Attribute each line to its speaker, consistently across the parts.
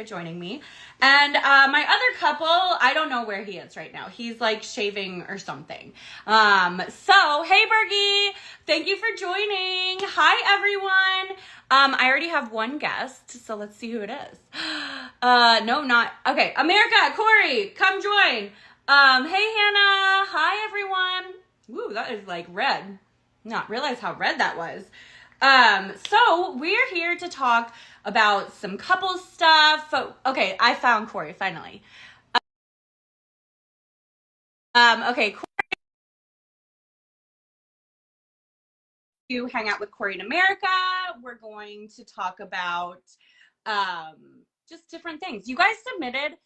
Speaker 1: America joining me. And my other couple, I don't know where he is right now. He's like shaving or something. So, hey, Bergie, thank you for joining. Hi, everyone. I already have one guest, so let's see who it is. No, not. Okay, America, Cory, come join. Hey, Hannah. Hi, everyone. Ooh, that is like red. Not realize how red that was. So we're here to talk about some couple stuff. Okay, I found Cory finally. Okay, Cory, you hang out with Cory America. We're going to talk about just different things. You guys submitted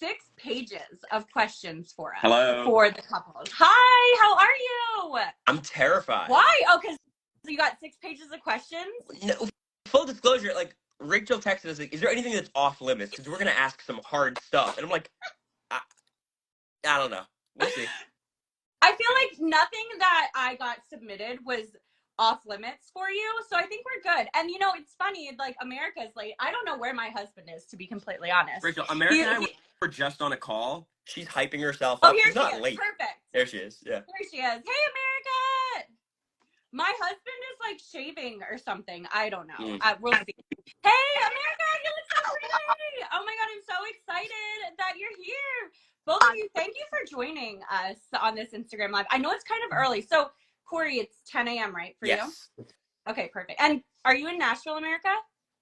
Speaker 1: 6 pages of questions for us.
Speaker 2: Hello.
Speaker 1: For the couples. Hi, how are you?
Speaker 2: I'm terrified.
Speaker 1: Why? Oh, because you got 6 pages of questions?
Speaker 2: No, full disclosure, like, Rachel texted us, like, is there anything that's off limits? Because we're going to ask some hard stuff. And I'm like, I don't know. We'll see.
Speaker 1: I feel like nothing that I got submitted was off limits for you, so I think we're good. And you know, it's funny, like America's late. I don't know where my husband is, to be completely honest.
Speaker 2: Rachel, America and I were just on a call. She's hyping herself up.
Speaker 1: Oh, here
Speaker 2: She's not late.
Speaker 1: Perfect.
Speaker 2: There she is. Yeah.
Speaker 1: Here she is. Hey, America. My husband is like shaving or something. I don't know. We'll see. Hey, America, you look so pretty. Oh my God, I'm so excited that you're here. Both of you, thank you for joining us on this Instagram Live. I know it's kind of early. So, Cory, it's 10 a.m., right, for you? Okay, perfect. And are you in Nashville, America?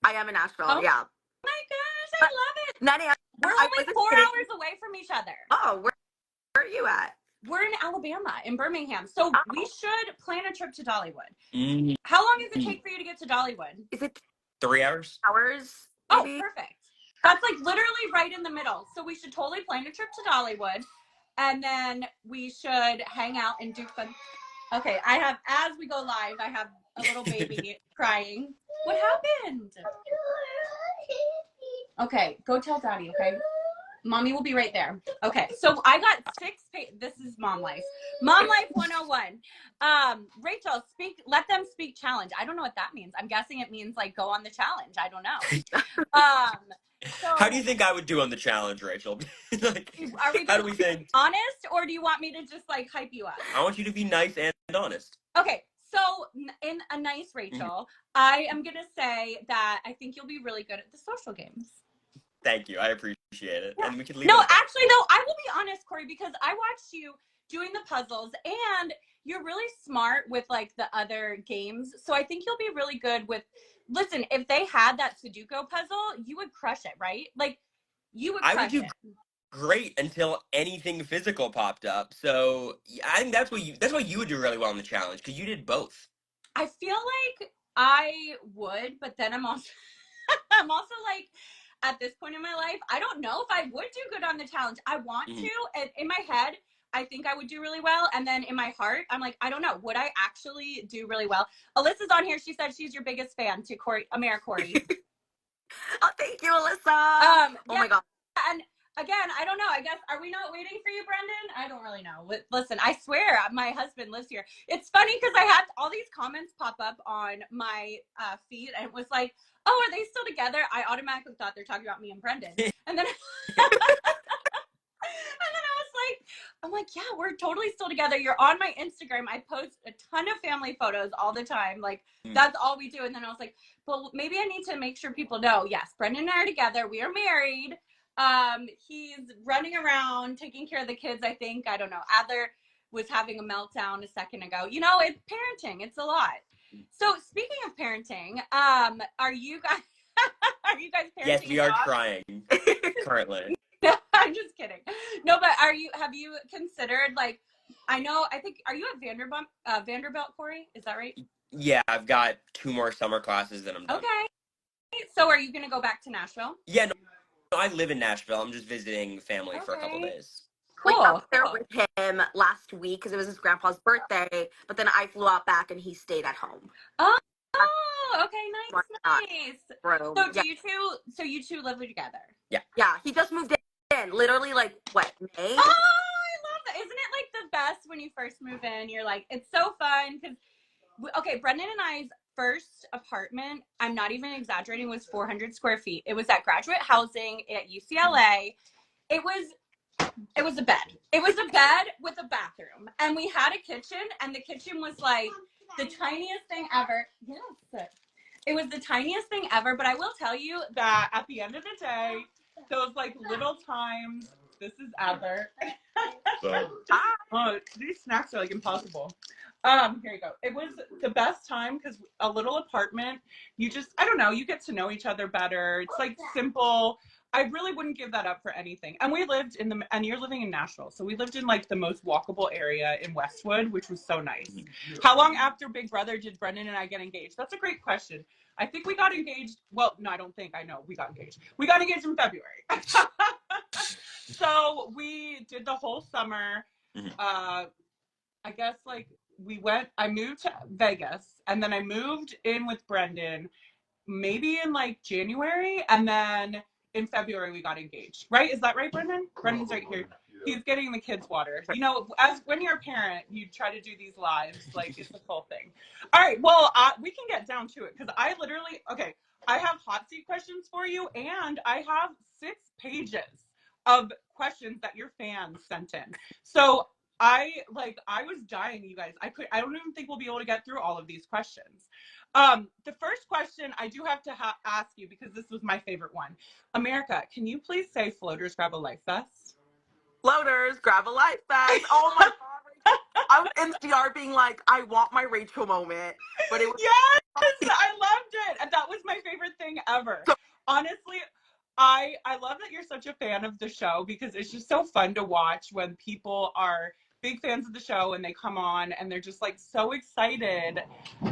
Speaker 3: I am in Nashville, yeah.
Speaker 1: Oh my gosh, I love it.
Speaker 3: 9 a.m.
Speaker 1: We're only 4 hours away from each other.
Speaker 3: Oh, where are you at?
Speaker 1: We're in Alabama, in Birmingham. So we should plan a trip to Dollywood.
Speaker 2: Mm-hmm.
Speaker 1: How long does it take for you to get to Dollywood?
Speaker 3: Is it
Speaker 2: 3 hours?
Speaker 3: Hours?
Speaker 1: Maybe? Oh, perfect. That's like literally right in the middle. So we should totally plan a trip to Dollywood. And then we should hang out and do fun. Okay, I have, as we go live, I have a little baby crying. What happened? Okay, go tell Daddy, okay? Mommy will be right there. Okay, so I got 6 pages. This is Mom Life. Mom Life 101. Rachel, let them speak challenge. I don't know what that means. I'm guessing it means like go on the challenge. I don't know. So,
Speaker 2: how do you think I would do on the challenge, Rachel? Like, how do we think?
Speaker 1: Honest, or do you want me to just like hype you up?
Speaker 2: I want you to be nice and honest.
Speaker 1: Okay, so in a nice Rachel, I am gonna say that I think you'll be really good at the social games.
Speaker 2: Thank you, I appreciate it. Yeah. And we can leave.
Speaker 1: No, actually, though, I will be honest, Cory, because I watched you doing the puzzles, and you're really smart with like the other games. So I think you'll be really good with. Listen, if they had that Sudoku puzzle, you would crush it, right? Like, you would crush it. I would do
Speaker 2: great until anything physical popped up. So I think that's why you would do really well in the challenge, because you did both.
Speaker 1: I feel like I would, but then I'm also like, at this point in my life, I don't know if I would do good on the challenge. I want to, and in my head, I think I would do really well. And then in my heart, I'm like, I don't know. Would I actually do really well? Alyssa's on here. She said she's your biggest fan to Cory.
Speaker 3: Oh, thank you, Alyssa. Oh my God.
Speaker 1: And again, I don't know. I guess, are we not waiting for you, Brendon? I don't really know. Listen, I swear my husband lives here. It's funny because I had all these comments pop up on my feed, and it was like, oh, are they still together? I automatically thought they're talking about me and Brendon. And then I'm like, yeah, we're totally still together. You're on my Instagram. I post a ton of family photos all the time. Like, that's all we do. And then I was like, well, maybe I need to make sure people know, yes, Brendon and I are together. We are married. He's running around, taking care of the kids, I think. I don't know. Adler was having a meltdown a second ago. You know, it's parenting. It's a lot. So speaking of parenting, are you guys parenting?
Speaker 2: Yes, we are trying currently.
Speaker 1: No, I'm just kidding. No, but have you considered, like, I think, are you at Vanderbilt, Cory? Is that right?
Speaker 2: Yeah, I've got 2 more summer classes that I'm done.
Speaker 1: Okay. So are you going to go back to Nashville?
Speaker 2: Yeah, no, I live in Nashville. I'm just visiting family for a couple days.
Speaker 3: Cool. Like, I was there with him last week because it was his grandpa's birthday, but then I flew out back and he stayed at home.
Speaker 1: Oh, okay, nice.
Speaker 3: Bro.
Speaker 1: So you two live together?
Speaker 2: Yeah.
Speaker 3: Yeah, he just moved in, literally, like, what, May?
Speaker 1: Oh, I love that. Isn't it, like, the best when you first move in? You're like, it's so fun, because, okay, Brendon and I's first apartment, I'm not even exaggerating, was 400 square feet. It was at graduate housing at UCLA. It was a bed. It was a bed with a bathroom. And we had a kitchen, and the kitchen was like the tiniest thing ever. Yes. It was the tiniest thing ever, but I will tell you that at the end of the day, those like little times, this is Adler. Oh, these snacks are like impossible. Here you go. It was the best time because a little apartment, you just, I don't know, you get to know each other better. It's like simple. I really wouldn't give that up for anything. And we lived in the, and you're living in Nashville. So we lived in like the most walkable area in Westwood, which was so nice. How long after Big Brother did Brendon and I get engaged? That's a great question. I think we got engaged. Well, no, I don't think. I know we got engaged. We got engaged in February. So we did the whole summer. I guess like I moved to Vegas and then I moved in with Brendon maybe in like January, and then in February we got engaged. Right? Is that right, Brendon? Brendon's right here. He's getting the kids water. You know, as when you're a parent, you try to do these lives like it's a full thing. All right, well, we can get down to it because I literally I have hot seat questions for you, and I have 6 pages of questions that your fans sent in. So I was dying, you guys. I don't even think we'll be able to get through all of these questions. The first question I do have to ask you, because this was my favorite one. America, can you please say floaters grab a life vest?
Speaker 3: Floaters grab a life vest. Oh my God. I was in DR being like, I want my Rachel moment. But it was
Speaker 1: Yes, I loved it. And that was my favorite thing ever.
Speaker 3: so,
Speaker 1: Honestly, I love that you're such a fan of the show because it's just so fun to watch when people are big fans of the show and they come on and they're just like so excited.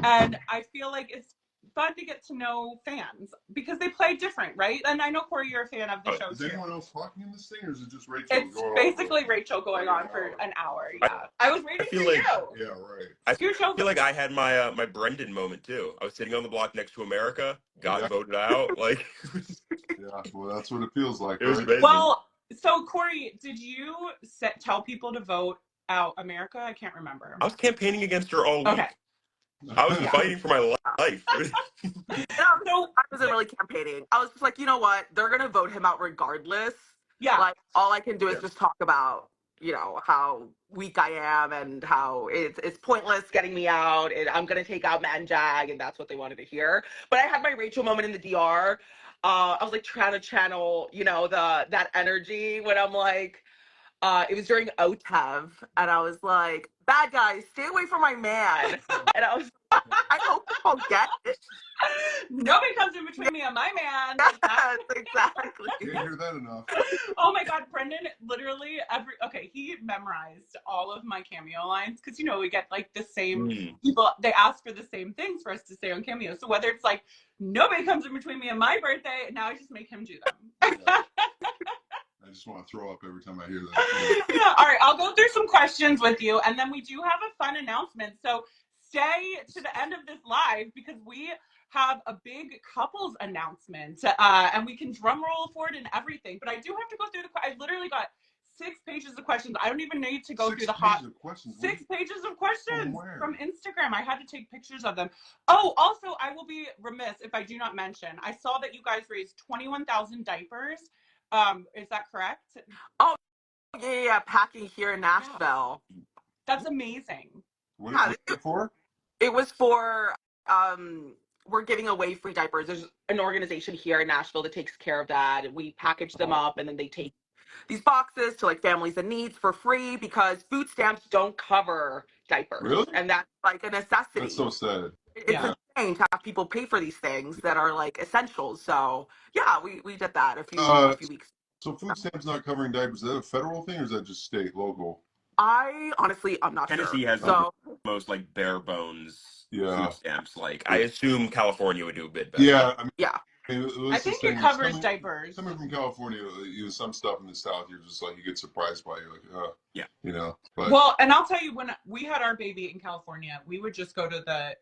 Speaker 1: And I feel like it's fun to get to know fans because they play different, right? And I know, Cory, you're a fan of the show
Speaker 4: Is
Speaker 1: too.
Speaker 4: anyone else talking in this thing, or is it just Rachel?
Speaker 1: It's basically Rachel going on for an hour. Yeah, I was waiting for
Speaker 2: like,
Speaker 1: you.
Speaker 4: Yeah, right.
Speaker 2: I feel like I had my my Brendon moment too. I was sitting on the block next to America, got voted out. Like,
Speaker 4: Yeah, well, that's what it feels like.
Speaker 2: it was
Speaker 4: right?
Speaker 2: amazing.
Speaker 1: Well, so Cory, did you tell people to vote out America? I can't remember.
Speaker 2: I was campaigning against her all week.
Speaker 1: Okay.
Speaker 2: I was fighting for my life.
Speaker 3: I wasn't really campaigning. I was just like, you know what? They're going to vote him out regardless.
Speaker 1: Yeah.
Speaker 3: Like, all I can do is just talk about, you know, how weak I am and how it's pointless getting me out. And I'm going to take out Matt and Jag, and that's what they wanted to hear. But I had my Rachel moment in the DR. I was like trying to channel, you know, that energy when I'm like, it was during OTEV, and I was like, bad guys, stay away from my man. And I was I hope people get it.
Speaker 1: Nobody comes in between me and my man.
Speaker 3: Yes, exactly.
Speaker 4: Can't hear that enough.
Speaker 1: Oh my God, Brendon literally he memorized all of my cameo lines because, you know, we get like the same people, they ask for the same things for us to say on Cameo. So whether it's like, nobody comes in between me and my birthday, now I just make him do them.
Speaker 4: I just want to throw up every time I hear that.
Speaker 1: Yeah, all right, I'll go through some questions with you, and then we do have a fun announcement. So stay to the end of this live because we have a big couples announcement, and we can drum roll for it and everything. But I do have to go through I literally got 6 pages of questions. I don't even need to go through the hot 6 pages of questions from Instagram. I had to take pictures of them. Oh, also, I will be remiss if I do not mention, I saw that you guys raised 21,000 diapers. Is that correct?
Speaker 3: Oh, yeah, packing here in Nashville.
Speaker 1: Yeah. That's amazing.
Speaker 4: What is it for?
Speaker 3: It was for, we're giving away free diapers. There's an organization here in Nashville that takes care of that. We package them up, and then they take these boxes to like families in need for free because food stamps don't cover diapers.
Speaker 4: Really?
Speaker 3: And that's like a necessity.
Speaker 4: That's so sad.
Speaker 3: It's insane to have people pay for these things that are like essentials. So yeah, we did that a few weeks.
Speaker 4: So food stamps not covering diapers, is that a federal thing or is that just state, local?
Speaker 3: I'm not
Speaker 2: Tennessee
Speaker 3: sure.
Speaker 2: has the most like bare bones food stamps. Like, I assume California would do a bit better.
Speaker 4: Yeah,
Speaker 1: I think it covers diapers.
Speaker 4: Coming from California, some stuff in the South, you're just like, you get surprised by. You're like,
Speaker 2: yeah,
Speaker 4: you know. But.
Speaker 1: Well, and I'll tell you, when we had our baby in California, we would just go to the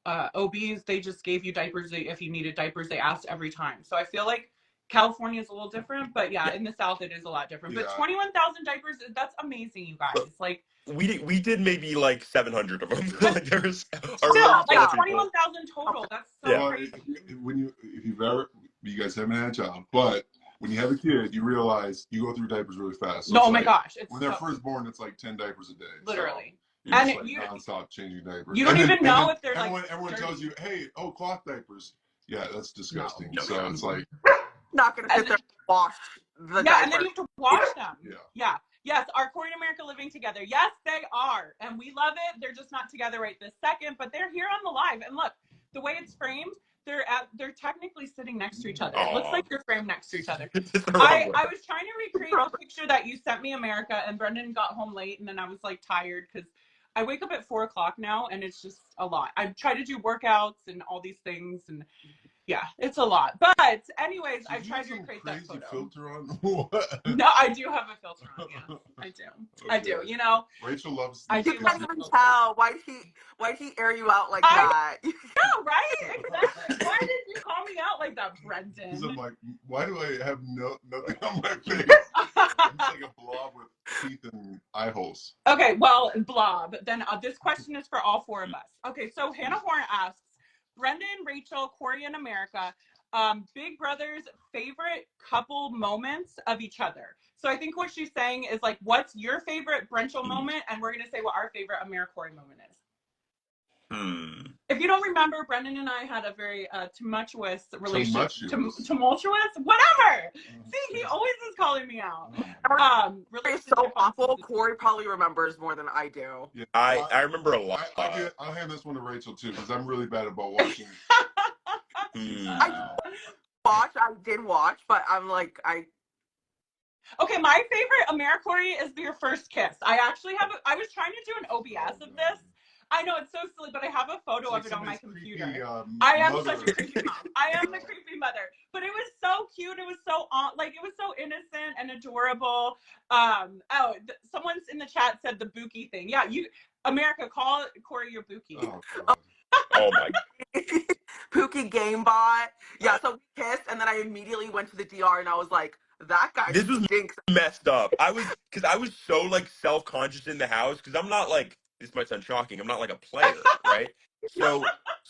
Speaker 1: OBs. They just gave you diapers if you needed diapers. They asked every time. So I feel like California is a little different, but
Speaker 2: Yeah.
Speaker 1: in the South it is a lot different. But
Speaker 4: Yeah.
Speaker 1: 21,000 diapers, that's amazing, you guys. Like,
Speaker 2: We did maybe like 700 of them. Like there was a
Speaker 1: still,
Speaker 2: room full
Speaker 1: like
Speaker 2: of people.
Speaker 1: 21,000 total. That's so
Speaker 2: Yeah.
Speaker 4: Well,
Speaker 1: crazy.
Speaker 4: if you've ever, you guys haven't had a child, but when you have a kid, you realize you go through diapers really fast. So
Speaker 1: No,
Speaker 4: it's
Speaker 1: oh my
Speaker 4: like,
Speaker 1: gosh. It's
Speaker 4: when they're
Speaker 1: so,
Speaker 4: first born, it's like 10 diapers a day.
Speaker 1: literally.
Speaker 4: So you're
Speaker 1: And
Speaker 4: just like
Speaker 1: you,
Speaker 4: nonstop changing diapers.
Speaker 1: you don't
Speaker 4: And then-
Speaker 1: even know
Speaker 4: and then
Speaker 1: if they're
Speaker 4: everyone,
Speaker 1: like
Speaker 4: everyone
Speaker 1: dirty.
Speaker 4: tells you, hey, oh, cloth diapers. Yeah, that's disgusting.
Speaker 2: No.
Speaker 4: So it's like,
Speaker 3: Not gonna sit there and wash the
Speaker 1: Yeah, and then
Speaker 3: diaper.
Speaker 1: you have to wash them.
Speaker 4: Yeah.
Speaker 1: Yes, are Cory and America living together? Yes, they are. And we love it. They're just not together right this second, but they're here on the live. And look, the way it's framed, they're technically sitting next to each other. It looks
Speaker 2: Aw.
Speaker 1: like they're framed next to each other.
Speaker 2: It's the wrong
Speaker 1: I
Speaker 2: way.
Speaker 1: was trying to recreate the picture that you sent me, America, and Brendon got home late, and then I was like tired because I wake up at 4:00 now, and it's just a lot. I try to do workouts and all these things, and yeah, it's a lot. But anyways, I tried to recreate that photo.
Speaker 4: Filter on what?
Speaker 1: No, I do have a filter on. Yeah, I do.
Speaker 4: Okay.
Speaker 1: I do. You know,
Speaker 4: Rachel loves.
Speaker 1: I do
Speaker 3: You
Speaker 1: love
Speaker 3: can't even
Speaker 1: filter.
Speaker 3: tell. Why'd he air you out like that?
Speaker 1: No, right? Exactly. Why did you call me out like that, Brendon?
Speaker 4: Because I'm like, why do I have nothing on my face? It's like a blob with teeth and eye holes.
Speaker 1: Okay, well, blob. Then this question is for all four of us. Okay, so Hannah Horn asks, Brendon, Rachel, Cory, and America, Big Brother's favorite couple moments of each other. So I think what she's saying is like, what's your favorite Brenchel moment? And we're gonna say what our favorite America Cory moment is. If you don't remember, Brendon and I had a very tumultuous relationship. Tumultuous? Whatever. See, he always is calling me out.
Speaker 3: It's so awful. Cory probably remembers more than I do.
Speaker 4: Yeah,
Speaker 2: I remember a lot.
Speaker 4: I'll hand this one to Rachel too, because I'm really bad about watching.
Speaker 3: I did watch, but I'm like,
Speaker 1: Okay, my favorite America Cory is your first kiss. I actually have. I was trying to do an OBS of this. I know it's so silly, but I have a photo of it on my computer.
Speaker 4: Creepy,
Speaker 1: I am such a creepy mom. I am the creepy mother. But it was so cute. It was so like it was so innocent and adorable. Someone's in the chat said the Buki thing. Yeah, America, call Cory your Buki.
Speaker 2: Oh my.
Speaker 3: Pookie game bot. Yeah, so we kissed, and then I immediately went to the DR, and I was like, that guy
Speaker 2: This was
Speaker 3: stinks.
Speaker 2: messed up. I was so like self-conscious in the house because I'm not like, this might sound shocking, I'm not like a player, right? So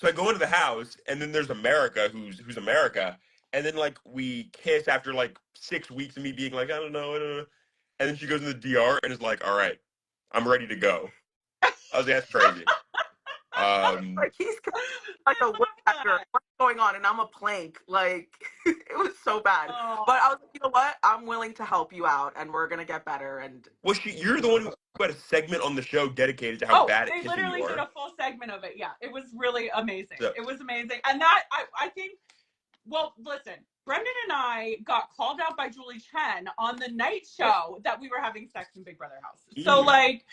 Speaker 2: I go into the house and then there's America who's America, and then like we kiss after like 6 weeks of me being like, I don't know, and then she goes in the DR and is like, all right, I'm ready to go. I was like, that's crazy.
Speaker 3: Like he's like a woodpecker. What's going on? And I'm a plank. Like it was so bad.
Speaker 1: Oh.
Speaker 3: But I was like, you know what? I'm willing to help you out, and we're gonna get better. And
Speaker 2: well, you're the one who had a segment on the show dedicated to how bad at kissing you are.
Speaker 1: They literally did a full segment of it. Yeah, it was really amazing.
Speaker 2: Yeah.
Speaker 1: It was amazing, and that I think. Well, listen, Brendon and I got called out by Julie Chen on the night show that we were having sex in Big Brother house. So like.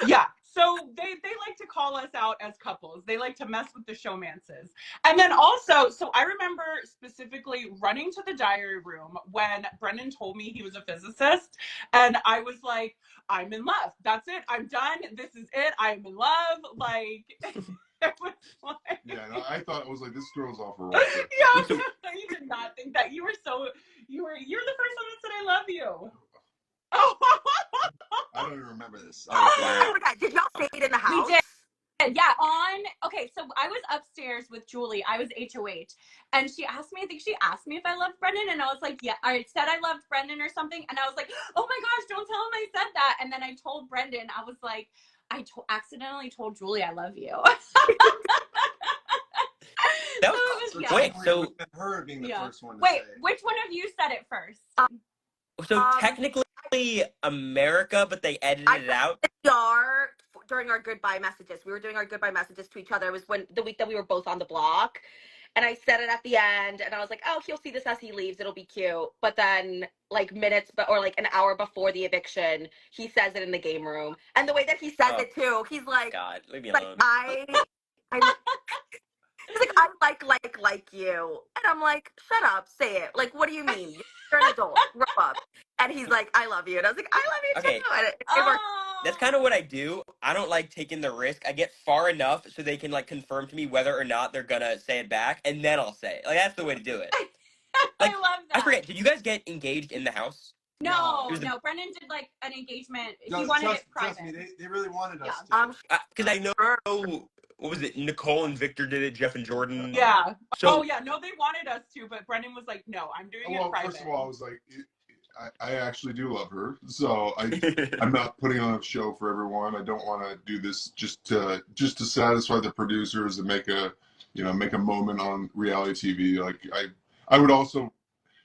Speaker 1: Yeah, so they like to call us out as couples. They like to mess with the showmances. And then also, so I remember specifically running to the diary room when Brendon told me he was a physicist. And I was like, I'm in love. That's it. I'm done. This is it. I'm in love. Like, it was like...
Speaker 4: Yeah, and I thought, I was like, this girl's off her rocker.
Speaker 1: Yeah, you did not think that. You're the first one that said I love you. Oh,
Speaker 4: I don't even remember this.
Speaker 3: oh my God, did y'all say it in the house?
Speaker 1: We did. Yeah, okay, so I was upstairs with Julie. I was HOH. And she asked me, I think she asked me if I loved Brendon. And I was like, yeah, I said I loved Brendon or something. And I was like, oh my gosh, don't tell him I said that. And then I told Brendon, I was like, I accidentally told Julie I love you.
Speaker 2: That was wait, so
Speaker 4: her being the first one to
Speaker 1: wait,
Speaker 4: say.
Speaker 1: which one of you said it first?
Speaker 2: So technically America, but they edited it out.
Speaker 5: DR during our goodbye messages. We were doing our goodbye messages to each other. It was when the week that we were both on the block. And I said it at the end, and I was like, oh, he'll see this as he leaves. It'll be cute. But then, like, or like an hour before the eviction, he says it in the game room. And the way that he says it, too, he's like,
Speaker 2: God, leave me
Speaker 5: like
Speaker 2: alone.
Speaker 5: he's like, I like you. And I'm like, shut up, say it. Like, what do you mean? You're an adult. Grow up. And he's like, I love you. And I was like, I love you, too. And it worked.
Speaker 2: That's kind of what I do. I don't like taking the risk. I get far enough so they can like confirm to me whether or not they're gonna say it back, and then I'll say it. Like that's the way to do it. Like,
Speaker 1: I love that.
Speaker 2: I forget. Did you guys get engaged in the house?
Speaker 1: No,
Speaker 2: It was the-
Speaker 1: no. Brendan did like an engagement. He
Speaker 4: No,
Speaker 1: wanted
Speaker 4: trust,
Speaker 1: it private.
Speaker 4: trust me, they really wanted us
Speaker 1: Yeah.
Speaker 4: to.
Speaker 2: Because I know,
Speaker 3: Sure.
Speaker 2: what was it? Nicole and Victor did it. Jeff and Jordan.
Speaker 1: Yeah.
Speaker 2: So
Speaker 1: Oh yeah. No, they wanted us to, but Brendan was like, "No, I'm doing it
Speaker 4: Well,
Speaker 1: private."
Speaker 4: first of all, I was like, I actually do love her, so I'm not putting on a show for everyone. I don't want to do this just to satisfy the producers and make a moment on reality TV. Like I would also,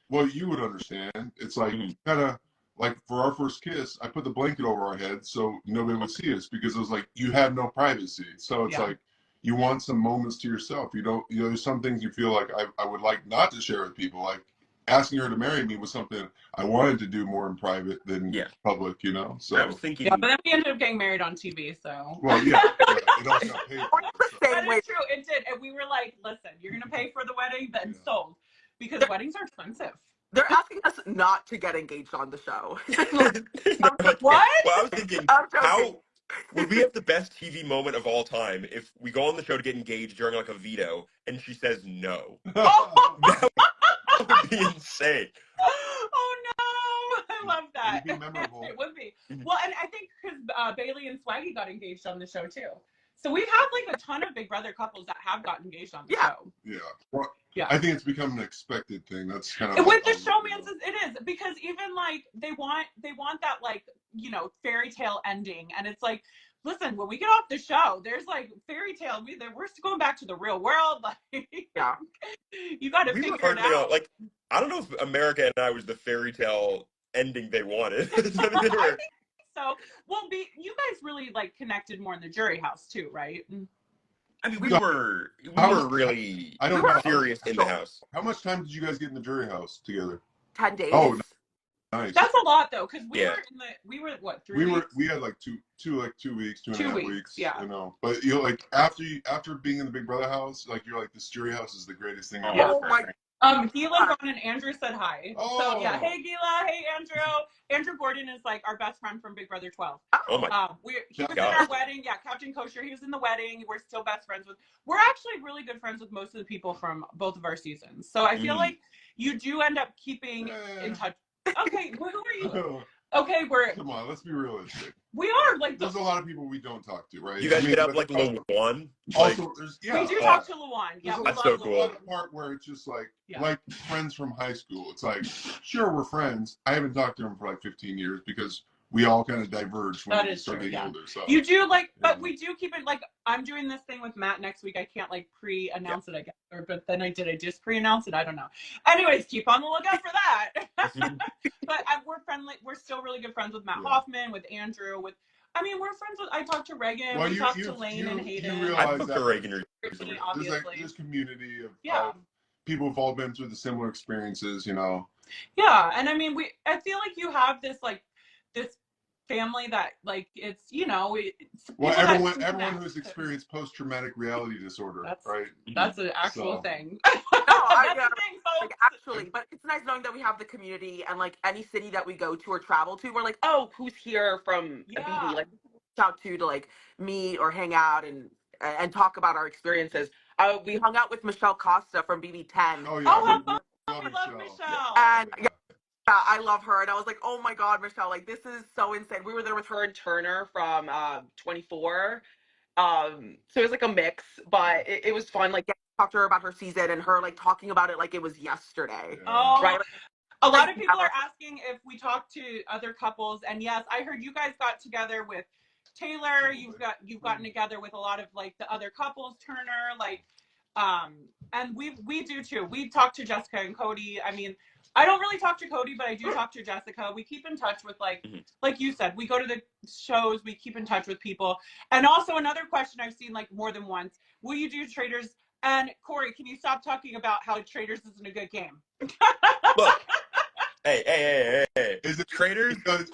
Speaker 4: well, you would understand. It's like
Speaker 2: Mhm.
Speaker 4: kind of like for our first kiss, I put the blanket over our heads so nobody would see us because it was like you have no privacy. So it's
Speaker 1: Yeah.
Speaker 4: like you want some moments to yourself. You don't, there's some things you feel like I would like not to share with people. Like asking her to marry me was something I wanted to do more in private than
Speaker 2: Yeah.
Speaker 4: public, So
Speaker 2: I was thinking.
Speaker 1: Yeah, but then we ended up getting married on TV, so.
Speaker 4: well, yeah, it also got paid for.
Speaker 3: The
Speaker 4: So.
Speaker 3: same
Speaker 1: That
Speaker 3: way.
Speaker 1: is true. It did, and we were like, "Listen, you're gonna pay for the wedding, then
Speaker 4: Yeah.
Speaker 1: sold," because weddings are expensive.
Speaker 3: They're asking us not to get engaged on the show.
Speaker 2: Like,
Speaker 1: What?
Speaker 2: well, I was thinking,
Speaker 3: I'm joking.
Speaker 2: how would we have the best TV moment of all time if we go on the show to get engaged during like a veto and she says no? That would be insane.
Speaker 1: Oh no! I love that.
Speaker 4: It would be memorable.
Speaker 1: It would be.
Speaker 2: Mhm.
Speaker 1: Well, and I think because Bailey and Swaggy got engaged on the show too. So we've had like a ton of Big Brother couples that have gotten engaged on the
Speaker 3: Yeah.
Speaker 1: show.
Speaker 4: Yeah. Well,
Speaker 1: Yeah.
Speaker 4: I think it's become an expected thing. That's kind of
Speaker 1: And with
Speaker 4: like,
Speaker 1: the showmances, it is because even like they want that like fairy tale ending, and it's like, listen, when we get off the show, there's like fairy tale. We're still going back to the real world. Like,
Speaker 3: Yeah.
Speaker 1: you got to
Speaker 2: We
Speaker 1: figure
Speaker 2: were
Speaker 1: it
Speaker 2: hard,
Speaker 1: out.
Speaker 2: like, I don't know if America and I was the fairy tale ending they wanted. I mean, they were,
Speaker 1: So, well, you guys really like connected more in the jury house too, right?
Speaker 2: I mean, we
Speaker 4: No.
Speaker 2: were
Speaker 4: How-
Speaker 2: really
Speaker 4: I don't
Speaker 3: We were
Speaker 4: know.
Speaker 2: serious in the house.
Speaker 4: How much time did you guys get in the jury house together?
Speaker 3: 10 days.
Speaker 4: Oh, nice.
Speaker 1: That's a lot though, because
Speaker 2: Yeah.
Speaker 1: we were what 3 weeks?
Speaker 4: We had like 2 weeks, 2.5 weeks.
Speaker 1: Yeah.
Speaker 4: But like after being in the Big Brother house, like you're like, this jury house is the greatest thing I've
Speaker 1: Yeah.
Speaker 4: ever
Speaker 3: Oh my
Speaker 4: experienced.
Speaker 1: Gila's on and Andrew said hi.
Speaker 4: Oh.
Speaker 1: So yeah, hey Gila, hey Andrew. Andrew Gordon is like our best friend from Big Brother 12.
Speaker 2: Oh my
Speaker 1: He was in
Speaker 2: gosh.
Speaker 1: our wedding. Yeah, Captain Kosher. He was in the wedding. We're still best friends with. We're actually really good friends with most of the people from both of our seasons. So I feel like you do end up keeping in touch. Okay, well, who are you? Okay,
Speaker 4: Come on, let's be realistic.
Speaker 1: we are like
Speaker 4: There's a lot of people we don't talk to, right?
Speaker 2: You guys hit up
Speaker 4: but
Speaker 2: like Lawan.
Speaker 4: also, there's
Speaker 1: we do talk to Luan. Yeah,
Speaker 4: There's
Speaker 1: we
Speaker 2: That's
Speaker 1: love
Speaker 2: so
Speaker 1: Luan.
Speaker 2: cool.
Speaker 4: a part where it's just like
Speaker 1: Yeah.
Speaker 4: like friends from high school. It's like, sure, we're friends. I haven't talked to him for like 15 years because we all kind of diverged when
Speaker 1: That
Speaker 4: we
Speaker 1: is
Speaker 4: started
Speaker 1: true,
Speaker 4: getting
Speaker 1: yeah.
Speaker 4: older. So
Speaker 1: You do like, but
Speaker 4: Yeah.
Speaker 1: we do keep it like I'm doing this thing with Matt next week. I can't like pre-announce it, I guess, but then I just pre-announce it. I don't know. Anyways, keep on the lookout for that. But we're friendly. We're still really good friends with Matt
Speaker 4: Yeah.
Speaker 1: Hoffman, with Andrew, we're friends with. I talked to Reagan.
Speaker 4: Well,
Speaker 1: we
Speaker 4: you-
Speaker 1: talked
Speaker 4: you-
Speaker 1: to Lane
Speaker 4: you-
Speaker 1: and
Speaker 4: you
Speaker 1: Hayden.
Speaker 4: realize-
Speaker 2: I talked to Reagan.
Speaker 1: Brittany,
Speaker 4: there's
Speaker 1: obviously.
Speaker 4: this community of
Speaker 1: Yeah.
Speaker 4: people who've all been through the similar experiences.
Speaker 1: Yeah, and I mean, I feel like you have this this family that like it's it's
Speaker 4: Well,
Speaker 1: people that
Speaker 4: everyone
Speaker 1: can
Speaker 4: everyone
Speaker 1: connect.
Speaker 4: who's experienced post-traumatic reality disorder,
Speaker 1: That's-
Speaker 4: right?
Speaker 1: That's an actual
Speaker 4: So-
Speaker 1: thing.
Speaker 3: I
Speaker 1: That's
Speaker 3: know.
Speaker 1: the thing, folks.
Speaker 3: Like actually, but it's nice knowing that we have the community and like any city that we go to or travel to, we're like, oh, who's here from
Speaker 1: Yeah.
Speaker 3: BB? Like reach out to like meet or hang out and talk about our experiences. We hung out with Michelle Costa from BB10.
Speaker 4: Oh yeah.
Speaker 1: Oh, how
Speaker 4: we
Speaker 1: fun.
Speaker 4: love
Speaker 1: I love
Speaker 4: Michelle.
Speaker 1: Michelle.
Speaker 3: And yeah, I love her. And I was like, oh my God, Michelle, like this is so insane. We were there with her and Turner from 24. So it was like a mix, but it was fun. Like getting to talk to her about her season and her like talking about it like it was yesterday.
Speaker 4: Yeah.
Speaker 1: Oh,
Speaker 3: Right.
Speaker 1: a lot of people are asking if we talk to other couples, and yes, I heard you guys got together with Taylor. You've gotten together with a lot of like the other couples, Turner, like, and we do too. We talk to Jessica and Cody. I mean, I don't really talk to Cody, but I do talk to Jessica. We keep in touch with like you said, we go to the shows, we keep in touch with people. And also another question I've seen like more than once, will you do Traders? And Cory, can you stop talking about how Traders isn't a good game?
Speaker 2: Look, hey.
Speaker 4: Is it
Speaker 2: Traders?
Speaker 4: Because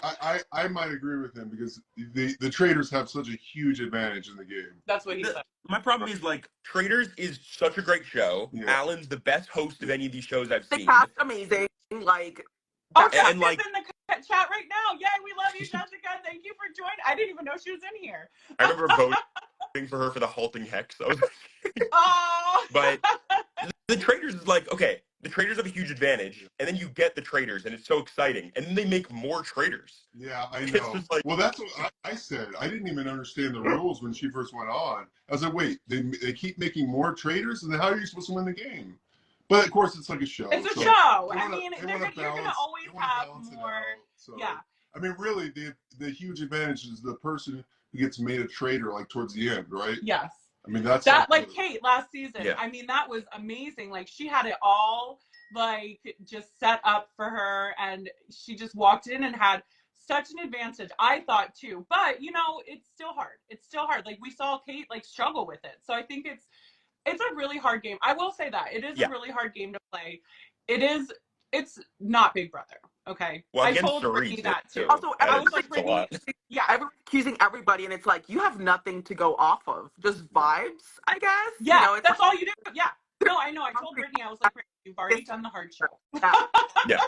Speaker 4: I might agree with him because the traders have such a huge advantage in the game.
Speaker 1: That's what he said.
Speaker 2: My problem is like Traders is such a great show.
Speaker 4: Yeah.
Speaker 2: Alan's the best host of any of these shows I've
Speaker 3: The
Speaker 2: seen.
Speaker 3: cast amazing. Like
Speaker 1: Oh,
Speaker 3: that's-
Speaker 2: And, like-
Speaker 1: Jessica's in the chat right now. Yay, we love you, Jessica. Thank you for joining. I didn't even know she was in here.
Speaker 2: I remember voting for her for the halting hex. I was
Speaker 1: Oh.
Speaker 2: But the Traders is like, okay, the traders have a huge advantage, and then you get the traders, and it's so exciting, and then they make more traders.
Speaker 4: Yeah, I
Speaker 2: It's
Speaker 4: know.
Speaker 2: just like,
Speaker 4: Well, that's what I said. I didn't even understand the rules when she first went on. I was like, wait, they keep making more traders, and then how are you supposed to win the game? But of course, it's like a show.
Speaker 1: It's a
Speaker 4: so
Speaker 1: show.
Speaker 4: they
Speaker 1: I
Speaker 4: wanna-
Speaker 1: mean,
Speaker 4: they wanna
Speaker 1: you're going to
Speaker 4: balance-
Speaker 1: always
Speaker 4: they wanna
Speaker 1: have
Speaker 4: balance it
Speaker 1: more.
Speaker 4: out, so.
Speaker 1: Yeah.
Speaker 4: I mean, really, the huge advantage is the person who gets made a trader like towards the end, right?
Speaker 1: Yes.
Speaker 4: I mean, that's
Speaker 1: Like Kate last season.
Speaker 2: Yeah.
Speaker 1: I mean, that was amazing. Like, she had it all like just set up for her, and she just walked in and had such an advantage, I thought too. But you know, it's still hard. It's still hard. Like, we saw Kate like struggle with it. So I think it's a really hard game. I will say that it is
Speaker 2: Yeah.
Speaker 1: a really hard game to play. It's not Big Brother. Okay.
Speaker 2: Well,
Speaker 1: I
Speaker 2: against
Speaker 1: told
Speaker 2: Cerise,
Speaker 1: Brittany that too.
Speaker 3: Also,
Speaker 2: and
Speaker 1: I was
Speaker 2: it's
Speaker 1: like,
Speaker 2: a
Speaker 1: Brittany,
Speaker 2: lot.
Speaker 1: yeah.
Speaker 3: Everyone's accusing everybody, and it's like you have nothing to go off of, just vibes, I guess.
Speaker 1: Yeah,
Speaker 3: You know, it's
Speaker 1: that's all you do. Yeah. No, I know. I told Brittany, I was like, Brittany, you've already done the hard show.
Speaker 3: Yeah.
Speaker 2: Yeah.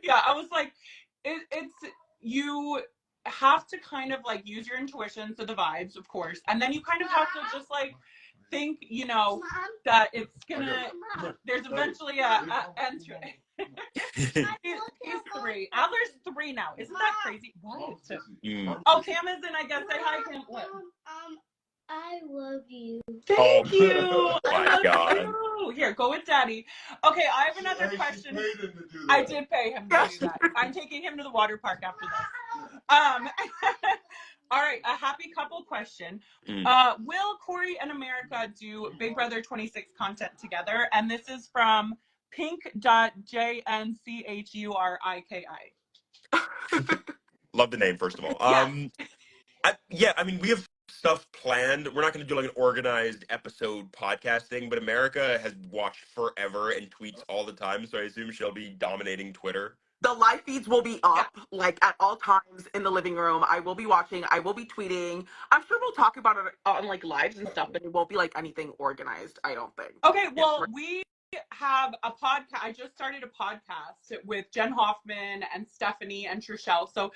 Speaker 1: Yeah, I was like, it's you have to kind of like use your intuition, so the vibes, of course, and then you kind of have to just like think, you know, that it's gonna. There's eventually a entry. He's 3. Adler's 3 now. Isn't that crazy? What?
Speaker 2: Mm.
Speaker 1: Oh, Cam is in. I guess say hi, Cam. What?
Speaker 6: I love you.
Speaker 1: Thank you.
Speaker 2: Oh
Speaker 1: I
Speaker 2: my
Speaker 1: love
Speaker 2: God.
Speaker 1: you. Here, go with Daddy. Okay, I have another question. I did pay him to do that. I'm taking him to the water park after this. All right, a happy couple question. Will Cory and America do Big Brother 26 content together? And this is from pink.jnchuriki.
Speaker 2: Love the name, first of all.
Speaker 1: Yeah.
Speaker 2: I mean, we have stuff planned. We're not going to do like an organized episode podcast thing, but America has watched forever and tweets all the time, so I assume she'll be dominating Twitter.
Speaker 3: The live feeds will be up like at all times in the living room. I will be watching. I will be tweeting. I'm sure we'll talk about it on like lives and stuff, but it won't be like anything organized. I don't think.
Speaker 1: Okay, well, we have a podcast. I just started a podcast with Jen Hoffman and Stephanie and Trishelle. So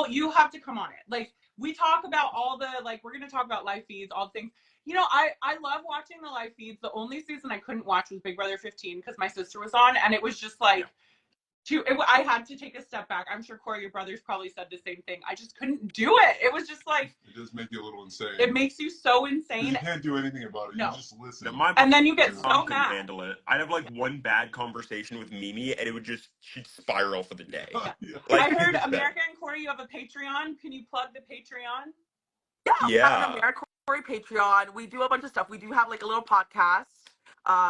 Speaker 1: you have to come on it. Like, we talk about all the, like, we're going to talk about live feeds, all the things. You know, I love watching the live feeds. The only season I couldn't watch was Big Brother 15 because my sister was on, and it was just like, I had to take a step back. I'm sure Cory, your brothers probably said the same thing. I just couldn't do it. It was just like,
Speaker 4: It does make you a little insane.
Speaker 1: it makes you so
Speaker 4: 'Cause
Speaker 1: insane.
Speaker 4: you can't do anything about it.
Speaker 1: No.
Speaker 4: You just listen.
Speaker 1: And then you get
Speaker 2: Mom
Speaker 1: so
Speaker 2: couldn't
Speaker 1: mad.
Speaker 2: handle it. I'd have like one bad conversation with Mimi, and it would she'd spiral for the day.
Speaker 4: Yeah.
Speaker 1: I
Speaker 2: Like,
Speaker 1: heard
Speaker 2: it's bad.
Speaker 1: America and Cory, you have a Patreon. Can you plug the Patreon?
Speaker 3: Yeah, we have an
Speaker 2: Yeah.
Speaker 3: America Cory Patreon. We do a bunch of stuff. We do have like a little podcast.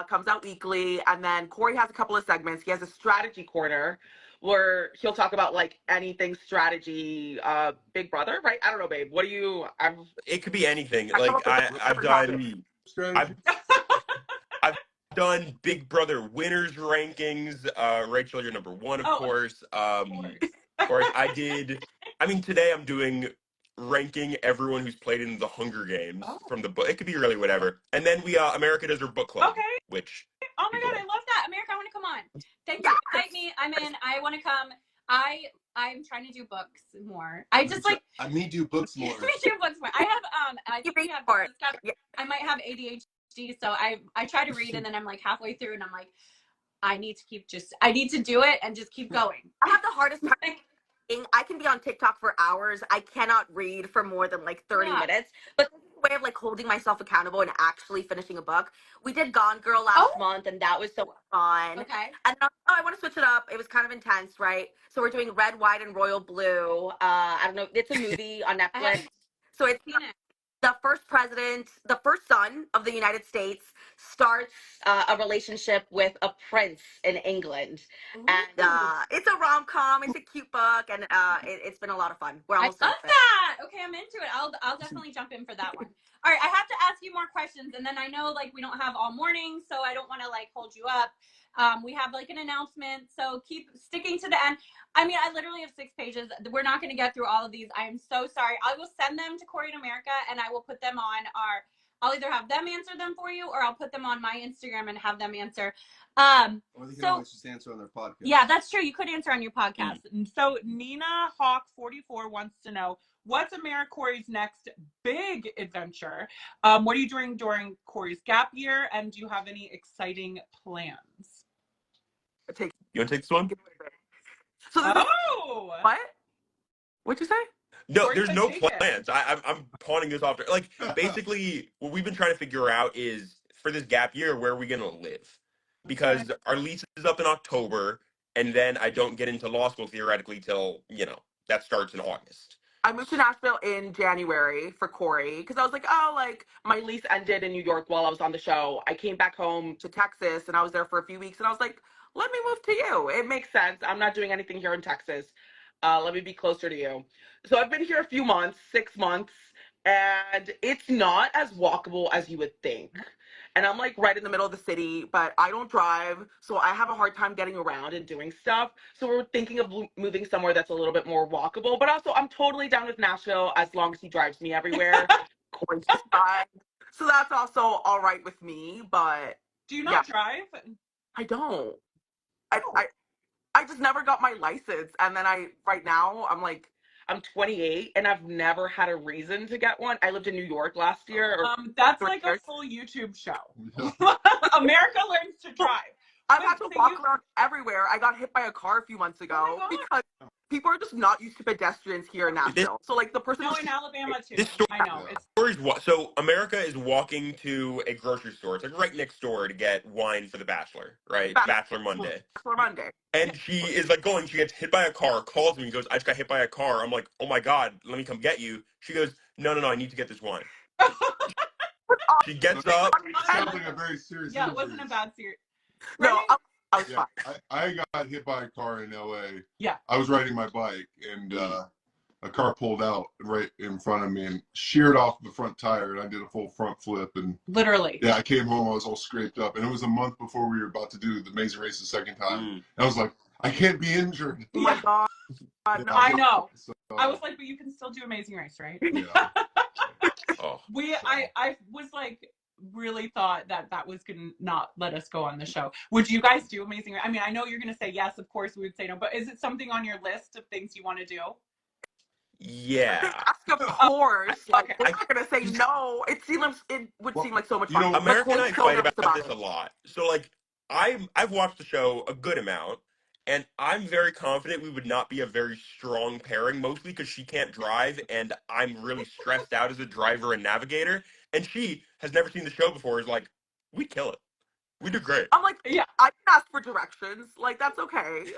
Speaker 3: Comes out weekly, and then Cory has a couple of segments. He has a strategy corner where he'll talk about like anything strategy. Big Brother, right? I don't know, babe. What do you?
Speaker 2: It could be anything.
Speaker 3: I come
Speaker 2: Like,
Speaker 3: up with
Speaker 2: I've
Speaker 3: different
Speaker 2: done I've done Big Brother winners rankings. Rachel, you're number 1, of course. Of course, I mean, today I'm doing ranking everyone who's played in the Hunger Games from the book. It could be really whatever. And then America does her book club.
Speaker 1: Okay.
Speaker 2: Which.
Speaker 6: Oh my God, I love that. America, I want to come on. Thank you. Invite me. I'm in. I want to come. I'm trying to do books more. I just like
Speaker 4: me do books more.
Speaker 6: me do books more. I have I think we have
Speaker 5: for it.
Speaker 6: I might have ADHD, so I try to read and then I'm like halfway through and I'm like, I need to do it and just keep going.
Speaker 5: I have the hardest time. I can be on TikTok for hours. I cannot read for more than like 30 minutes. But this is a way of like holding myself accountable and actually finishing a book. We did Gone Girl last month, and that was so fun.
Speaker 6: Okay.
Speaker 5: And then I want to switch it up. It was kind of intense, right? So we're doing Red, White, and Royal Blue. I don't know. It's a movie on Netflix. So it's the first president, the first son of the United States, starts a relationship with a prince in England.
Speaker 6: Ooh.
Speaker 5: And it's a rom-com. It's a cute book, and it's been a lot of fun. We're
Speaker 6: I
Speaker 5: almost
Speaker 6: love
Speaker 5: done.
Speaker 6: that. Okay, I'm into it. I'll definitely jump in for that one. All right, I have to ask you more questions, and then I know like we don't have all morning, so I don't want to like hold you up. We have like an announcement, so keep sticking to the end. I mean, I literally have 6 pages. We're not going to get through all of these. I am so sorry. I will send them to Cory and America, and I will put them on I'll either have them answer them for you, or I'll put them on my Instagram and have them answer.
Speaker 7: Or they can always just answer on their podcast.
Speaker 6: Yeah, that's true. You could answer on your podcast.
Speaker 1: And so Nina Hawk 44 wants to know, what's America Cory's next big adventure? What are you doing during Cory's gap year? And do you have any exciting plans?
Speaker 3: Take.
Speaker 2: You want to take this one?
Speaker 3: So this is what? What'd you say?
Speaker 2: No,
Speaker 1: Corey
Speaker 2: there's
Speaker 1: said
Speaker 2: no
Speaker 1: take it.
Speaker 2: plans. I'm pawning this off. Like, basically, what we've been trying to figure out is for this gap year, where are we going to live? Because our lease is up in October, and then I don't get into law school theoretically till, that starts in August.
Speaker 3: I moved to Nashville in January for Cory because I was like, oh, like my lease ended in New York while I was on the show. I came back home to Texas and I was there for a few weeks and I was like, let me move to you. It makes sense. I'm not doing anything here in Texas. Let me be closer to you. So I've been here a few months, 6 months, and it's not as walkable as you would think. And I'm like right in the middle of the city, but I don't drive, so I have a hard time getting around and doing stuff. So we're thinking of moving somewhere that's a little bit more walkable. But also, I'm totally down with Nashville as long as he drives me everywhere. Corey's fine. So that's also all right with me. But
Speaker 1: Do you not drive?
Speaker 3: I don't. I just never got my license, and then right now I'm 28 and I've never had a reason to get one. I lived in New York last year.
Speaker 1: That's like a full YouTube show. America learns to drive.
Speaker 3: I've had to walk around everywhere. I got hit by a car a few months ago because people are just not used to pedestrians here in Nashville. So like the person.
Speaker 1: No, in Alabama too.
Speaker 2: This story,
Speaker 1: I know.
Speaker 2: So America is walking to a grocery store. It's like right next door to get wine for the Bachelor, right? Bachelor Monday.
Speaker 3: Bachelor Monday.
Speaker 2: And she is like going. She gets hit by a car. Calls me and goes, "I just got hit by a car." I'm like, "Oh my god, let me come get you." She goes, "No, I need to get this wine." She gets up.
Speaker 4: It sounds like a very serious.
Speaker 1: Yeah, it wasn't a bad serious.
Speaker 3: No, I was
Speaker 4: Yeah,
Speaker 3: fine.
Speaker 4: I got hit by a car in LA.
Speaker 1: Yeah.
Speaker 4: I was riding my bike and a car pulled out right in front of me and sheared off the front tire, and I did a full front flip. And
Speaker 1: literally.
Speaker 4: Yeah, I came home, I was all scraped up, and it was a month before we were about to do the Amazing Race the second time. And I was like, I can't be injured.
Speaker 3: Oh my god.
Speaker 1: No, I know. So, I was like, but you can still do Amazing Race, right?
Speaker 4: Yeah.
Speaker 1: I was like, really thought that was gonna not let us go on the show. Would you guys do Amazing Race? I mean, I know you're gonna say yes, of course we would say no, but is it something on your list of things you want to do?
Speaker 2: Yeah.
Speaker 3: Of course. Like, we're not gonna say no. It would seem like so much fun.
Speaker 2: America and I fight about this a lot. So like I've watched the show a good amount, and I'm very confident we would not be a very strong pairing, mostly because she can't drive and I'm really stressed out as a driver and navigator. And she has never seen the show before, is like, we kill it. We do great.
Speaker 3: I'm like, yeah, I can ask for directions. Like, that's okay.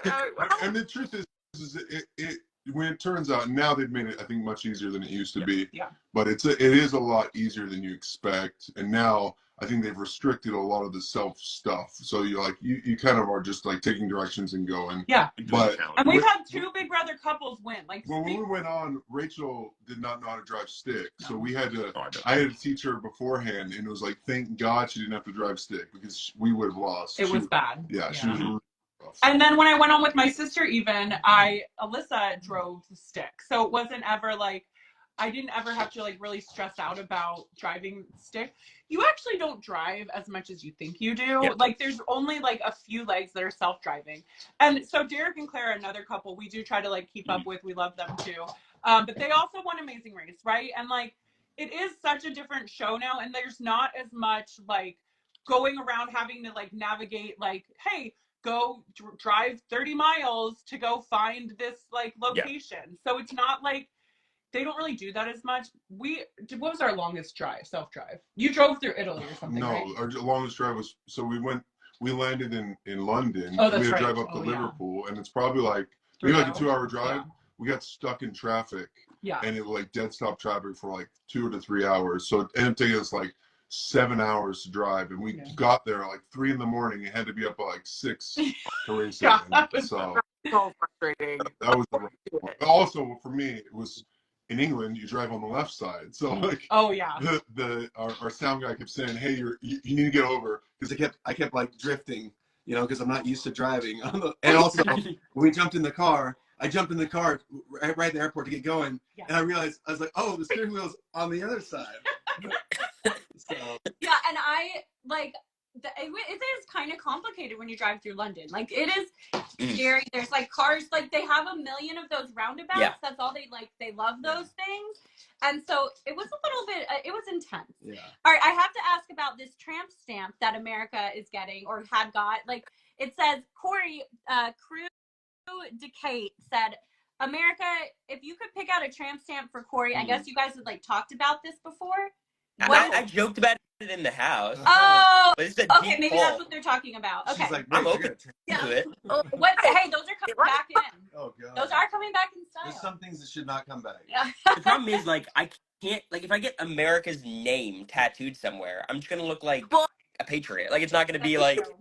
Speaker 4: And the truth is it when it turns out, now they've made it, I think, much easier than it used to be.
Speaker 1: Yeah.
Speaker 4: But it is a lot easier than you expect. And now I think they've restricted a lot of the self stuff. So you kind of are just like taking directions and going.
Speaker 1: Yeah.
Speaker 4: But
Speaker 1: and we've had two Big Brother couples win. Like
Speaker 4: when we went on, Rachel did not know how to drive stick.
Speaker 1: No.
Speaker 4: So I had to teach her beforehand, and it was like, thank God she didn't have to drive stick because we would have lost.
Speaker 1: It was bad.
Speaker 4: Yeah, she was really rough.
Speaker 1: And then when I went on with my sister, Alyssa drove the stick. So it wasn't ever like, I didn't ever have to like really stress out about driving stick. You actually don't drive as much as you think you do. Yeah. Like there's only like a few legs that are self-driving. And so Derek and Claire, another couple, we do try to like keep up with. We love them too. But they also won Amazing Race, right? And like, it is such a different show now. And there's not as much like going around having to like navigate like, hey, go drive 30 miles to go find this like location. Yeah. So it's not like, they don't really do that as much. What was our longest drive, self-drive? You drove through Italy or something,
Speaker 4: no,
Speaker 1: right?
Speaker 4: Our longest drive was, so we landed in London.
Speaker 1: Oh, that's
Speaker 4: we had to
Speaker 1: right.
Speaker 4: drive up to Liverpool, and it's probably like, maybe like a 2-hour drive. Yeah. We got stuck in traffic.
Speaker 1: Yeah.
Speaker 4: And it was like dead stop traffic for like 2 to 3 hours. So it ended up taking us like 7 hours to drive, and we got there like 3 a.m. It had to be up by like 6 to race it. So
Speaker 3: frustrating.
Speaker 4: That was also for me. It was in England. You drive on the left side, so like our sound guy kept saying, "Hey, you need to get over,"
Speaker 7: because I kept like drifting, because I'm not used to driving. And also when we jumped in the car. I jumped in the car right at the airport to get going, and I realized, I was like, oh, the steering wheel's on the other side.
Speaker 6: So. Yeah, and I, like, it is kind of complicated when you drive through London. Like, it is scary. There's, like, cars, like, they have a million of those roundabouts. Yeah. That's all they love those things. And so it was a little bit, it was intense. Yeah. All right, I have to ask about this tramp stamp that America is getting or had got. Like, It says, Cory, Crew Decate said, America, if you could pick out a tramp stamp for Cory, I guess you guys had like talked about this before. What?
Speaker 8: I joked about it in the house.
Speaker 6: Oh,
Speaker 8: But it's a
Speaker 6: okay,
Speaker 8: deep
Speaker 6: maybe
Speaker 8: hole.
Speaker 6: that's what they're talking about. Okay.
Speaker 7: She's like, wait,
Speaker 8: I'm open
Speaker 6: Yeah.
Speaker 8: to it.
Speaker 5: Oh,
Speaker 6: What? Hey, those are coming back in.
Speaker 7: Oh god.
Speaker 6: Those are coming back in style.
Speaker 7: There's some things that should not come back.
Speaker 6: Yeah.
Speaker 8: The problem is, like, I can't, like, if I get America's name tattooed somewhere, I'm just gonna look like
Speaker 5: Well-
Speaker 8: a patriot. Like, it's not gonna be
Speaker 6: That's
Speaker 8: like,
Speaker 6: true.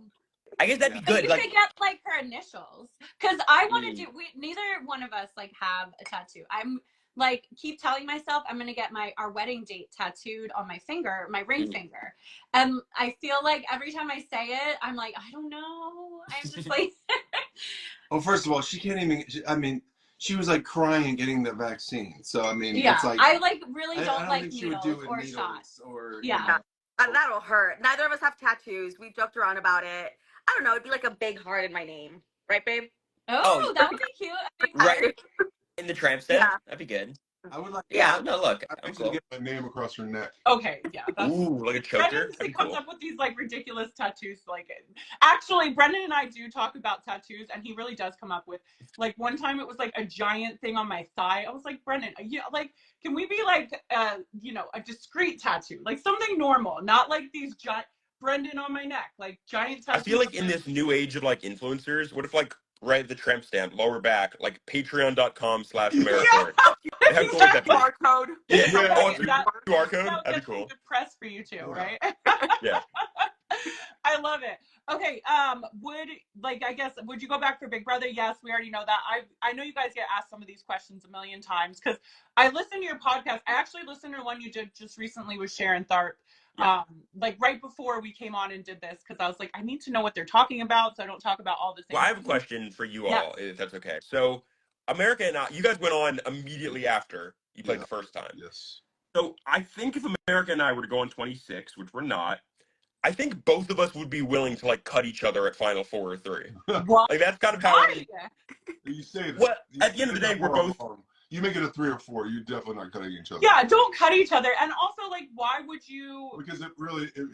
Speaker 8: I guess that'd be
Speaker 6: But
Speaker 8: good.
Speaker 6: you
Speaker 8: Like,
Speaker 6: could get like her initials, because I want to do. Neither one of us like have a tattoo. I'm like keep telling myself I'm gonna get our wedding date tattooed on my finger, my ring finger, and I feel like every time I say it, I'm like, I don't know. I'm just like,
Speaker 7: Well, first of all, she can't even. She was like crying getting the vaccine. So I mean,
Speaker 6: yeah,
Speaker 7: it's like
Speaker 6: I like really
Speaker 7: I
Speaker 6: don't
Speaker 7: don't
Speaker 6: like
Speaker 7: think she would
Speaker 6: needles
Speaker 7: do it
Speaker 6: or
Speaker 7: needles
Speaker 6: shots.
Speaker 7: or
Speaker 6: Yeah.
Speaker 7: you know.
Speaker 5: That'll hurt. Neither of us have tattoos. We've joked around about it. I don't know. It'd be like a big heart in my name, right, babe?
Speaker 6: Oh, that would be cute. A big
Speaker 8: right
Speaker 6: heart.
Speaker 8: in the tramp stamp,
Speaker 5: Yeah.
Speaker 8: that'd be good.
Speaker 7: I would like.
Speaker 8: Yeah, no, look,
Speaker 4: I'd
Speaker 8: I'm
Speaker 4: like to
Speaker 8: cool.
Speaker 4: get my name across her neck.
Speaker 1: Okay, yeah. That's,
Speaker 2: Ooh, like a choker.
Speaker 1: Brendon
Speaker 2: That'd be
Speaker 1: comes
Speaker 2: cool.
Speaker 1: up with these like ridiculous tattoos. Like, actually, Brendon and I do talk about tattoos, and he really does come up with like one time it was like a giant thing on my thigh. I was like, Brendon, like, can we be like, a discreet tattoo, like something normal, not like these giant Brendon on my neck, like giant tattoos.
Speaker 2: I feel like in this new age of like influencers, what if like right the tramp stamp lower back like patreon.com/America.
Speaker 1: Yeah.
Speaker 2: How cool would that be?
Speaker 3: QR code.
Speaker 2: Yeah.
Speaker 1: Yeah.
Speaker 2: Oh, it's a
Speaker 1: That-
Speaker 2: QR code.
Speaker 1: That'll
Speaker 2: That'd
Speaker 1: get
Speaker 2: be cool.
Speaker 1: some good press for you too, right?
Speaker 2: Yeah.
Speaker 1: I love it. Okay, would you go back for Big Brother? Yes, we already know that. I know you guys get asked some of these questions a million times because I listened to your podcast. I actually listened to one you did just recently with Sharon Tharp.
Speaker 8: Yeah.
Speaker 1: Like right before we came on and did this, because I was like, I need to know what they're talking about, so I don't talk about all the things.
Speaker 2: Well, I have a question for you all,
Speaker 1: Yeah.
Speaker 2: if that's okay. So, America and I, you guys went on immediately after you played
Speaker 4: Yeah.
Speaker 2: the first time.
Speaker 4: Yes.
Speaker 2: So, I think if America and I were to go on 26, which we're not, I think both of us would be willing to like cut each other at Final 4 or 3.
Speaker 1: What?
Speaker 2: Like that's kind of how.
Speaker 1: Why?
Speaker 4: You say that.
Speaker 2: Well,
Speaker 4: You
Speaker 2: at the end of the
Speaker 4: say
Speaker 2: day,
Speaker 4: that
Speaker 2: we're both.
Speaker 4: wrong. You make it a 3 or 4. You're definitely not cutting each other.
Speaker 1: Yeah, don't cut each other. And also, like, why would you?
Speaker 4: Because it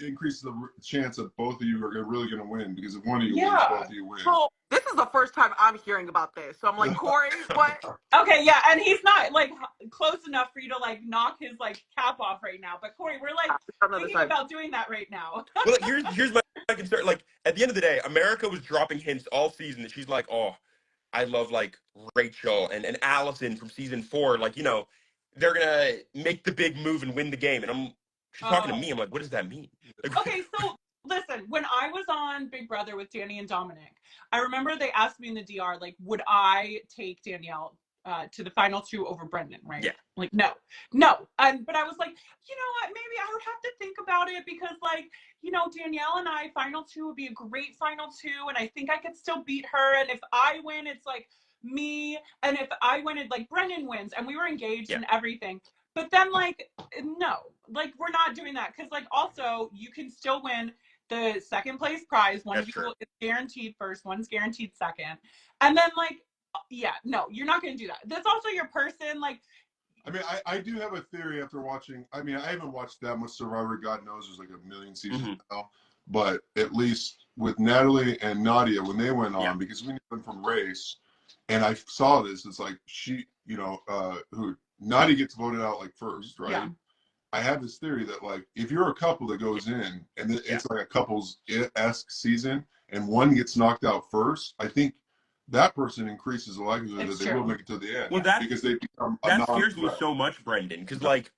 Speaker 4: increases the chance that both of you are really going to win. Because if one of you
Speaker 1: Yeah.
Speaker 4: wins, both of you win.
Speaker 3: So this is the first time I'm hearing about this. So I'm like, Cory, what?
Speaker 1: Okay, yeah, and he's not like close enough for you to like knock his like cap off right now. But Cory, we're like thinking about doing that right now.
Speaker 2: Well, here's my concern. Like at the end of the day, America was dropping hints all season that she's like, oh, I love like Rachel and Allison from season 4. Like they're gonna make the big move and win the game. And she's talking to me. I'm like, what does that mean? Like,
Speaker 1: Okay, so listen, when I was on Big Brother with Danny and Dominic, I remember they asked me in the DR, like, would I take Danielle to the final 2 over Brendon, right?
Speaker 2: Yeah.
Speaker 1: Like, no. But I was like, you know what? Maybe I would have to think about it because, like, Danielle and I, final 2 would be a great final 2, and I think I could still beat her. And if I win, it's like me, and if I win, it's like Brendon wins, and we were engaged and everything. But then, like, no, like, we're not doing that because, like, also you can still win the second place prize. One of you is guaranteed first, one's guaranteed second, and then like. Yeah, no, you're not going to do that. That's also your person. Like,
Speaker 4: I mean, I do have a theory after watching. I mean, I haven't watched that much Survivor. God knows there's like a million seasons now. But at least with Natalie and Nadia, when they went on, because we knew them from race, and I saw this, it's like who Nadia gets voted out like first, right? Yeah. I have this theory that like if you're a couple that goes in and it's like a couples-esque season, and one gets knocked out first, I think that person increases the likelihood that they will make it to the end.
Speaker 2: Well,
Speaker 4: because they become
Speaker 2: that scares me so much, Brendon. Because like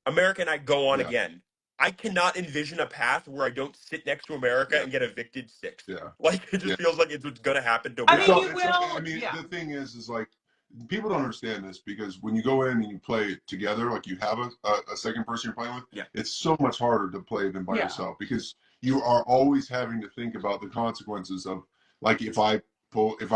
Speaker 2: America and I go on again. I cannot envision a path where I don't sit next to America and get evicted 6th. Yeah. Like it just feels like it's what's gonna happen to
Speaker 1: I mean, you will.
Speaker 4: The thing is like people don't understand this because when you go in and you play together, like you have a second person you're playing with, it's so much harder to play than by yourself because you are always having to think about the consequences of like if I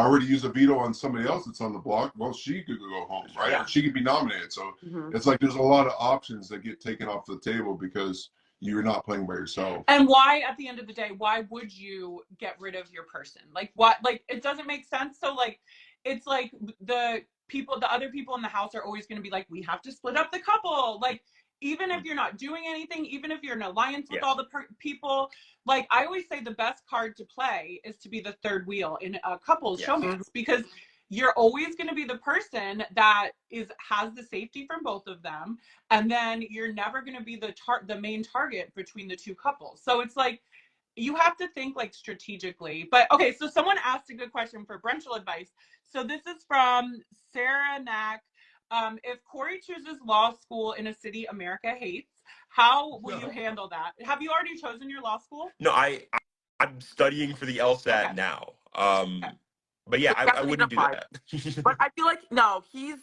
Speaker 4: were to use a veto on somebody else that's on the block, well, she could go home, right? Or she could be nominated. So it's like there's a lot of options that get taken off the table because you're not playing by yourself.
Speaker 1: And why, at the end of the day, why would you get rid of your person? Like, what? Like, it doesn't make sense. So, like, it's like the other people in the house are always going to be like, we have to split up the couple. Like,
Speaker 9: even if you're not doing anything, even if you're in alliance with
Speaker 2: Yeah.
Speaker 9: all the people, like I always say, the best card to play is to be the third wheel in a couple's
Speaker 2: Yes.
Speaker 9: showmance, because you're always going to be the person that has the safety from both of them, and then you're never going to be the main target between the two couples. So it's like you have to think like strategically. But okay, so someone asked a good question for brunchal advice. So this is from Sarah Knack. If Cory chooses law school in a city America hates, how will you handle that? Have you already chosen your law school?
Speaker 2: No, I'm studying for the LSAT
Speaker 9: Okay.
Speaker 2: now.
Speaker 9: Okay.
Speaker 2: But yeah, I
Speaker 3: Definitely
Speaker 2: wouldn't do
Speaker 3: apply.
Speaker 2: that.
Speaker 3: But I feel like no, he's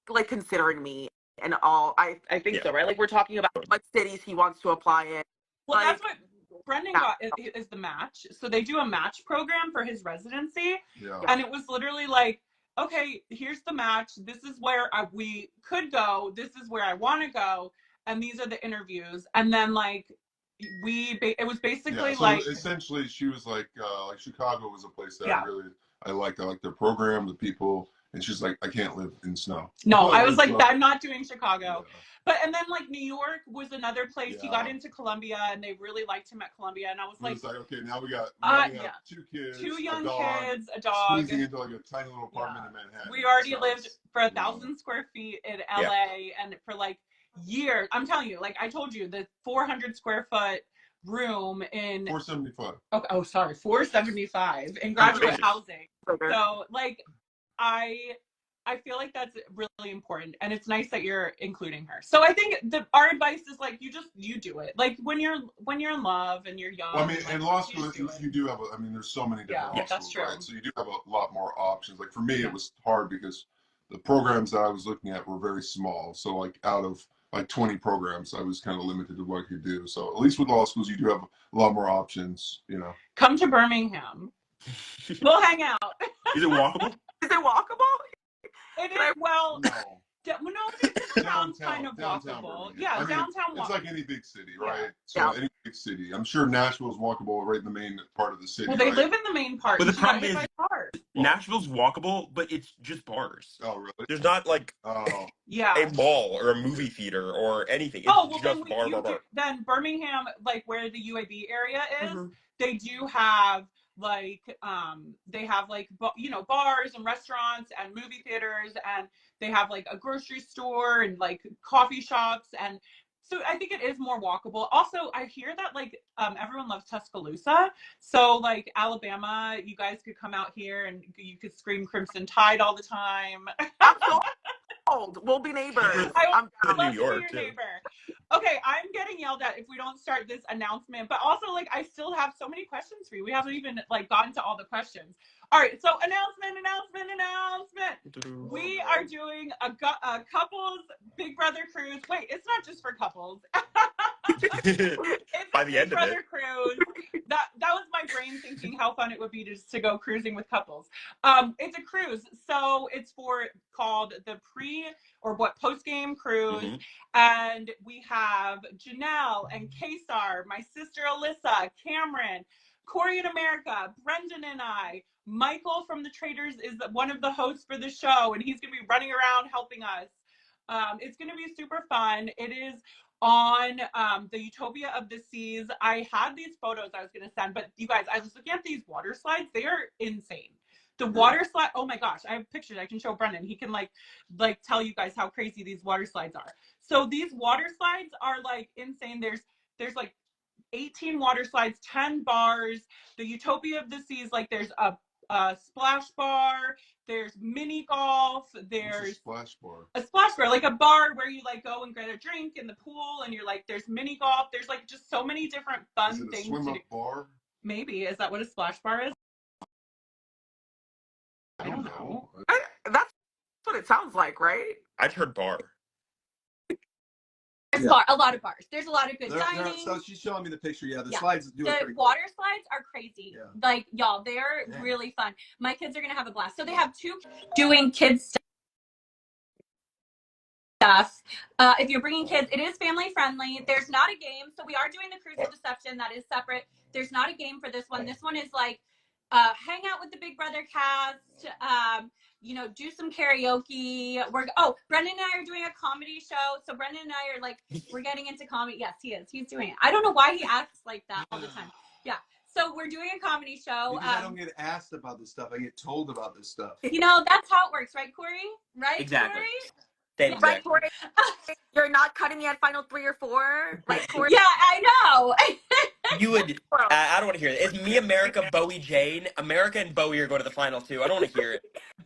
Speaker 3: like considering me and all. I think
Speaker 2: Yeah.
Speaker 3: so, right? Like we're talking about what cities he wants to apply in.
Speaker 9: Well,
Speaker 3: Like,
Speaker 9: that's what Brendon
Speaker 3: yeah.
Speaker 9: got is the match. So they do a match program for his residency,
Speaker 4: Yeah.
Speaker 9: and it was literally like, okay, here's the match. This is where we could go. This is where I want to go, and these are the interviews. And then like it was basically
Speaker 4: Yeah, so
Speaker 9: like
Speaker 4: essentially she was like Chicago was a place that
Speaker 9: Yeah.
Speaker 4: I liked. I liked their program, the people, and she's like, I can't live in snow.
Speaker 9: No, I was like,
Speaker 4: So,
Speaker 9: I'm not doing Chicago.
Speaker 4: yeah.
Speaker 9: But and then like New York was another place. He got
Speaker 4: Yeah.
Speaker 9: into Columbia, and they really liked him at Columbia. And I was
Speaker 4: It
Speaker 9: like,
Speaker 4: was like, okay, now we have
Speaker 9: yeah.
Speaker 4: 2 kids,
Speaker 9: 2
Speaker 4: a
Speaker 9: young
Speaker 4: dog,
Speaker 9: kids, a dog.
Speaker 4: squeezing into like a tiny little apartment in Manhattan.
Speaker 9: We already
Speaker 4: So
Speaker 9: lived
Speaker 4: it's,
Speaker 9: for
Speaker 4: you know,
Speaker 9: 1,000 square feet in LA, and for like years. I'm telling you, like I told you, the 400 square foot room in
Speaker 4: 475.
Speaker 9: oh sorry, 475 in graduate
Speaker 2: Gracious.
Speaker 9: housing.
Speaker 3: Okay.
Speaker 9: So like I feel like that's really important, and it's nice that you're including her. So I think our advice is like you do it. Like when you're in love and you're young.
Speaker 4: Well, I mean,
Speaker 9: like,
Speaker 4: in law
Speaker 9: you
Speaker 4: school,
Speaker 9: just do it.
Speaker 4: you do have, I mean, there's so many different
Speaker 9: Yeah,
Speaker 4: law
Speaker 9: that's
Speaker 4: schools,
Speaker 9: true.
Speaker 4: right? So you do have a lot more options. Like for me, it was hard because the programs that I was looking at were very small. So like out of like 20 programs, I was kind of limited to what I could do. So at least with law schools, you do have a lot more options, you know.
Speaker 9: Come to Birmingham. We'll hang out.
Speaker 2: Is it walkable?
Speaker 3: Is it walkable?
Speaker 9: It is, well,
Speaker 4: No.
Speaker 9: no, downtown kind of
Speaker 4: downtown
Speaker 9: walkable.
Speaker 4: Birmingham.
Speaker 9: Yeah,
Speaker 4: I mean,
Speaker 9: downtown
Speaker 4: it's
Speaker 9: walkable.
Speaker 4: like any big city, right?
Speaker 9: Yeah.
Speaker 4: So
Speaker 3: Yeah.
Speaker 4: any big city. I'm sure Nashville's walkable right in the main part of the city.
Speaker 9: Well, they
Speaker 4: right?
Speaker 9: live in the main part.
Speaker 2: But the
Speaker 9: She got
Speaker 2: problem
Speaker 9: hit
Speaker 2: is,
Speaker 9: by cars.
Speaker 2: Nashville's walkable, but it's just bars.
Speaker 4: Oh, really?
Speaker 2: There's not like
Speaker 4: Oh.
Speaker 9: Yeah.
Speaker 2: a mall or a movie theater or anything. It's
Speaker 9: Oh, well,
Speaker 2: just
Speaker 9: then
Speaker 2: bar.
Speaker 9: then Birmingham, like where the UAB area is,
Speaker 3: Mhm.
Speaker 9: they do have like they have like bars and restaurants and movie theaters, and they have like a grocery store and like coffee shops, and so I think it is more walkable. Also, I hear that like everyone loves Tuscaloosa, so like Alabama, you guys could come out here and you could scream Crimson Tide all the time.
Speaker 3: I'm so old. We'll be neighbors.
Speaker 9: I
Speaker 3: I'm
Speaker 9: would love
Speaker 2: New
Speaker 9: to be
Speaker 2: York,
Speaker 9: your
Speaker 2: too.
Speaker 9: neighbor. Okay, I'm getting yelled at if we don't start this announcement, but also like I still have so many questions for you. We haven't even like gotten to all the questions. All right, so announcement. We are doing a couples Big Brother cruise. Wait, it's not just for couples. It's
Speaker 2: By
Speaker 9: a
Speaker 2: the
Speaker 9: Big
Speaker 2: end of
Speaker 9: Brother
Speaker 2: it.
Speaker 9: cruise. That was my brain thinking how fun it would be to go cruising with couples. It's a cruise, so it's called the Postgame cruise,
Speaker 2: Mhm.
Speaker 9: and we have Janelle and Kesar, my sister Alyssa, Cameron, Cory America, Brendon, and I. Michael from the Traders is one of the hosts for the show, and he's going to be running around helping us. It's going to be super fun. It is on the Utopia of the Seas. I had these photos I was going to send, but you guys, I was looking at these water slides. They are insane. The water slide, oh my gosh, I have pictures I can show Brendon. He can like tell you guys how crazy these water slides are. So these water slides are like insane. There's like 18 water slides, 10 bars. The Utopia of the Seas, like there's a splash bar, there's mini golf, there's
Speaker 4: Splash bar.
Speaker 9: a splash bar, like a bar where you like go and get a drink in the pool, and you're like, there's mini golf, there's like just so many different fun
Speaker 4: Is it a
Speaker 9: things
Speaker 4: swim
Speaker 9: to
Speaker 4: up
Speaker 9: do.
Speaker 4: bar?
Speaker 9: Maybe, is that what a splash bar is? I don't know.
Speaker 3: That's what it sounds like, right?
Speaker 2: I've heard bar.
Speaker 6: There's
Speaker 7: Yeah.
Speaker 6: a lot of bars. There's a lot of good dining.
Speaker 7: So she's showing me the picture. Yeah, the
Speaker 6: Yeah.
Speaker 7: slides do it
Speaker 6: The
Speaker 7: pretty
Speaker 6: water slides are crazy.
Speaker 7: Yeah.
Speaker 6: Like, y'all, they're
Speaker 7: Yeah.
Speaker 6: really fun. My kids are going to have a blast. So they have two doing kids stuff. If you're bringing kids, it is family friendly. There's not a game. So we are doing the Cruise of Deception. That is separate. There's not a game for this one. This one is like hang out with the Big Brother cast. You know, do some karaoke. Brendon and I are doing a comedy show. So Brendon and I are like, we're getting into comedy. Yes, he is. He's doing it. I don't know why he acts like that all the time. Yeah. So we're doing a comedy show.
Speaker 7: Because I don't get asked about this stuff. I get told about this stuff.
Speaker 6: You know, that's how it works, right, Cory? Right,
Speaker 8: Exactly.
Speaker 6: Cory?
Speaker 8: Same
Speaker 6: Yeah.
Speaker 5: Right,
Speaker 8: exactly.
Speaker 5: Cory? You're not cutting me at final 3 or 4, right, Cory?
Speaker 6: Yeah, I know.
Speaker 8: You would. I don't want to hear it. It's me, America, Bowie, Jane. America and Bowie are going to the final 2. I don't want to hear it.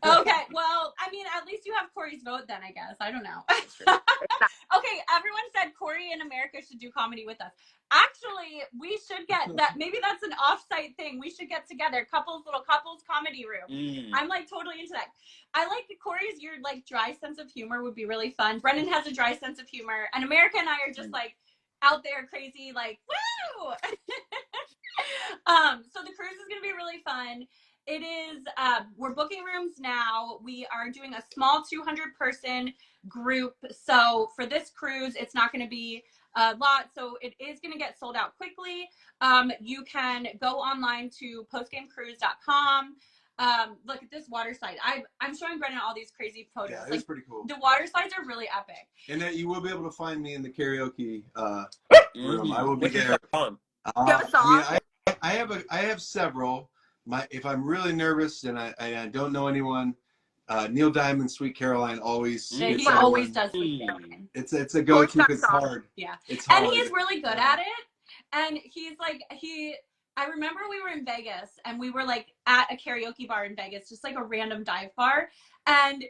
Speaker 6: Okay, well, I mean, at least you have Cory's vote then, I guess. I don't know. Okay, everyone said Cory and America should do comedy with us. Actually, we should get that. Maybe that's an off-site thing. We should get together, little couples comedy room. I'm like totally into that. I like Cory's, your like dry sense of humor would be really fun. Brendon has a dry sense of humor, and America and I are just like out there crazy, like woo. So the cruise is gonna be really fun. It is, we're booking rooms now. We are doing a small 200-person group. So for this cruise, it's not going to be a lot. So it is going to get sold out quickly. You can go online to postgamecruise.com. Look at this water slide. I'm showing Brendon all these crazy photos.
Speaker 7: Yeah, it's pretty cool.
Speaker 6: The water slides are really epic.
Speaker 7: And that you will be able to find me in the karaoke room. I will be
Speaker 8: Which is
Speaker 7: there.
Speaker 8: fun.
Speaker 5: You have a song?
Speaker 7: I have several. If I'm really nervous and I don't know anyone, Neil Diamond, Sweet Caroline always.
Speaker 6: He always does Sweet Caroline.
Speaker 7: It's a go-to because it's hard.
Speaker 6: Yeah,
Speaker 7: it's hard.
Speaker 6: And he's really good at it. And he's like I remember we were in Vegas and we were like at a karaoke bar in Vegas, just like a random dive bar, and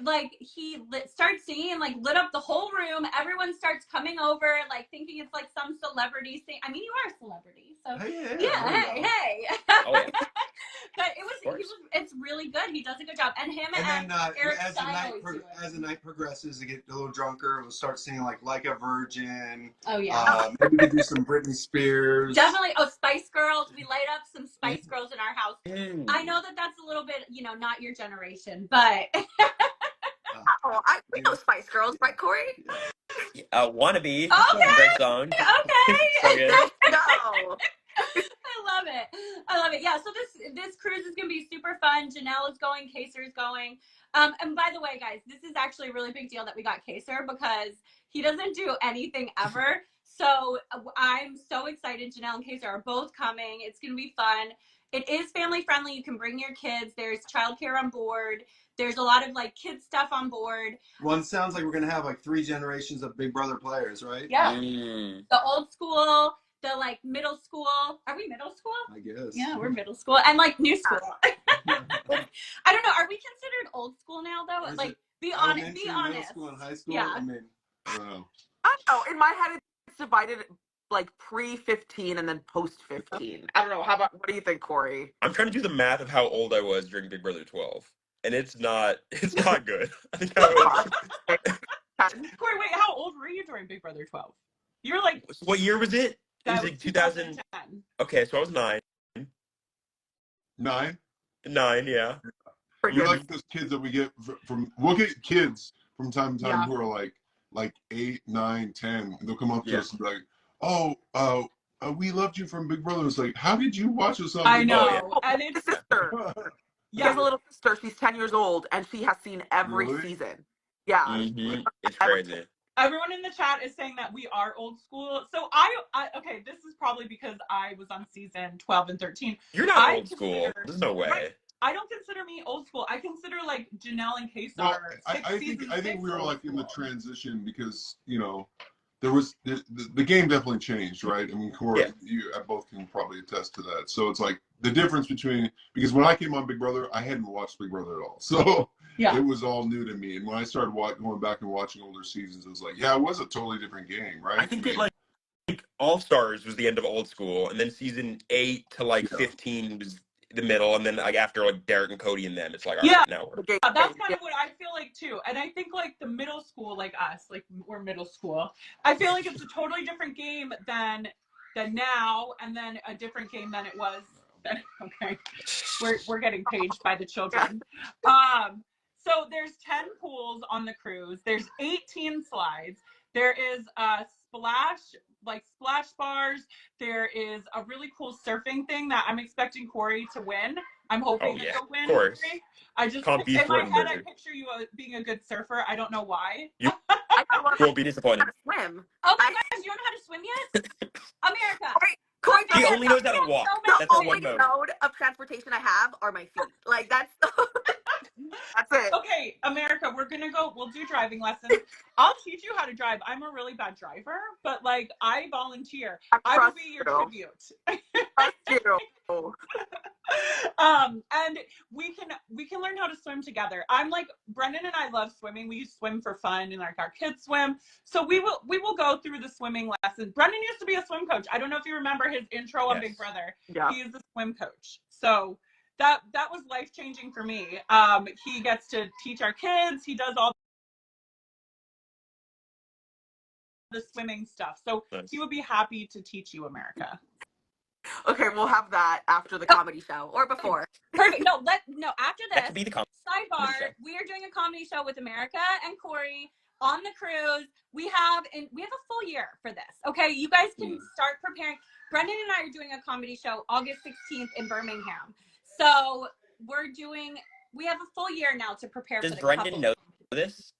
Speaker 6: like he starts singing and like lit up the whole room. Everyone starts coming over, like thinking it's like some celebrity thing. I mean, you are a celebrity, so hey.
Speaker 8: Oh, yeah.
Speaker 6: But it's really good. He does a good job, and him and
Speaker 7: then
Speaker 6: Eric
Speaker 7: as
Speaker 6: Stein
Speaker 7: the night progresses, they get a little drunker. We'll start singing like a Virgin.
Speaker 6: Oh yeah.
Speaker 7: Maybe we could do some Britney Spears.
Speaker 6: Definitely. Oh, Spice Girls. We light up some Spice Girls in our house. I know that's a little bit, not your generation, but.
Speaker 5: We know Spice Girls, right, Cory?
Speaker 8: Wannabe.
Speaker 6: Okay.
Speaker 8: Great song.
Speaker 6: Okay.
Speaker 8: So good.
Speaker 5: No.
Speaker 6: I love it. Yeah. So this cruise is gonna be super fun. Janelle is going. Kaser is going. And by the way, guys, this is actually a really big deal that we got Kaser because he doesn't do anything ever. So I'm so excited. Janelle and Kaser are both coming. It's gonna be fun. It is family friendly. You can bring your kids. There's childcare on board. There's a lot of like kids stuff on board.
Speaker 7: Well, it sounds like we're gonna have like 3 generations of Big Brother players, right?
Speaker 6: Yeah. The old school, the like middle school. Are we middle school?
Speaker 7: I guess.
Speaker 6: Yeah, we're middle school and like new school. I don't know. Are we considered old school now though? Like, be honest. Be honest.
Speaker 7: Middle school and high school.
Speaker 6: Yeah.
Speaker 7: I mean, I don't know.
Speaker 3: I don't know. In my head, it's divided like pre-15 and then post-15. I don't know. What do you think, Cory?
Speaker 2: I'm trying to do the math of how old I was during Big Brother 12, and it's not good. I think I was.
Speaker 9: Cory, wait, how old were you during Big Brother 12? You were like.
Speaker 2: What year was it? It was like 2010. Okay, so I was 9.
Speaker 4: 9?
Speaker 2: 9, yeah.
Speaker 4: You're like those kids that we get we'll get kids from time to time who are like 8, 9, 10, and they'll come up to us and be like, "Oh, we loved you from Big Brother." It's like, how did you watch us on?
Speaker 9: I know,
Speaker 3: Oh,
Speaker 9: and it's
Speaker 3: sister. He has a little sister. She's 10 years old, and she has seen every season. Yeah,
Speaker 2: It's crazy.
Speaker 9: Everyone in the chat is saying that we are old school. So okay, this is probably because I was on season 12 and 13.
Speaker 2: You're not old school. There's no way.
Speaker 9: I don't consider me old school. I consider like Janelle and Kaser.
Speaker 4: Well, I think we were like in the transition because there was the game definitely changed, right? I mean, Cory, you both can probably attest to that. So it's like the difference because when I came on Big Brother, I hadn't watched Big Brother at all, so it was all new to me. And when I started going back and watching older seasons, it was like, it was a totally different game, right?
Speaker 2: I think that All Stars was the end of old school, and then season 8 to 15 was the middle, and then after Derek and Cody and them, it's like, all right, now we're.
Speaker 9: That's kind of what I feel like too. And I think the middle school, like us, we're middle school. I feel like it's a totally different game than now, and then a different game than it was. Okay, we're getting paged by the children. So there's 10 pools on the cruise. There's 18 slides. There is a splash like splash bars. There is a really cool surfing thing that I'm expecting Cory to win. I'm hoping that you'll win,
Speaker 2: of course.
Speaker 9: Cory. I just,
Speaker 2: Can't beat
Speaker 9: in my head, I
Speaker 2: Brendon.
Speaker 9: picture you being a good surfer. I don't know why.
Speaker 2: You
Speaker 5: I
Speaker 2: won't be disappointed.
Speaker 5: swim.
Speaker 6: Oh my gosh, you don't know how to swim yet? America.
Speaker 5: Cory,
Speaker 2: He
Speaker 5: America,
Speaker 2: only knows how to walk.
Speaker 5: the
Speaker 2: That's his
Speaker 5: only
Speaker 2: one mode.
Speaker 5: mode of transportation I have are my feet. Like that's it.
Speaker 9: Okay, America, we'll do driving lessons. I'll teach you how to drive. I'm a really bad driver, but like I volunteer. I will be your tribute.
Speaker 5: Trust you.
Speaker 9: And we can learn how to swim together. I'm like, Brendon and I love swimming. We swim for fun and like our kids swim. So we will go through the swimming lessons. Brendon used to be a swim coach. I don't know if you remember his intro on Big Brother.
Speaker 5: Yeah.
Speaker 9: He is a swim coach. So that was life-changing for me. He gets to teach our kids. He does all the swimming stuff. So he would be happy to teach you, America.
Speaker 5: Okay, we'll have that after the comedy show or before.
Speaker 6: Perfect. No, after this.
Speaker 8: That could be the
Speaker 6: sidebar. We are doing a comedy show with America and Cory on the cruise. We have a full year for this. Okay, you guys can start preparing. Brendon and I are doing a comedy show August 16th in Birmingham. So we have a full year now to prepare for the couple.
Speaker 8: Does Brendon know this?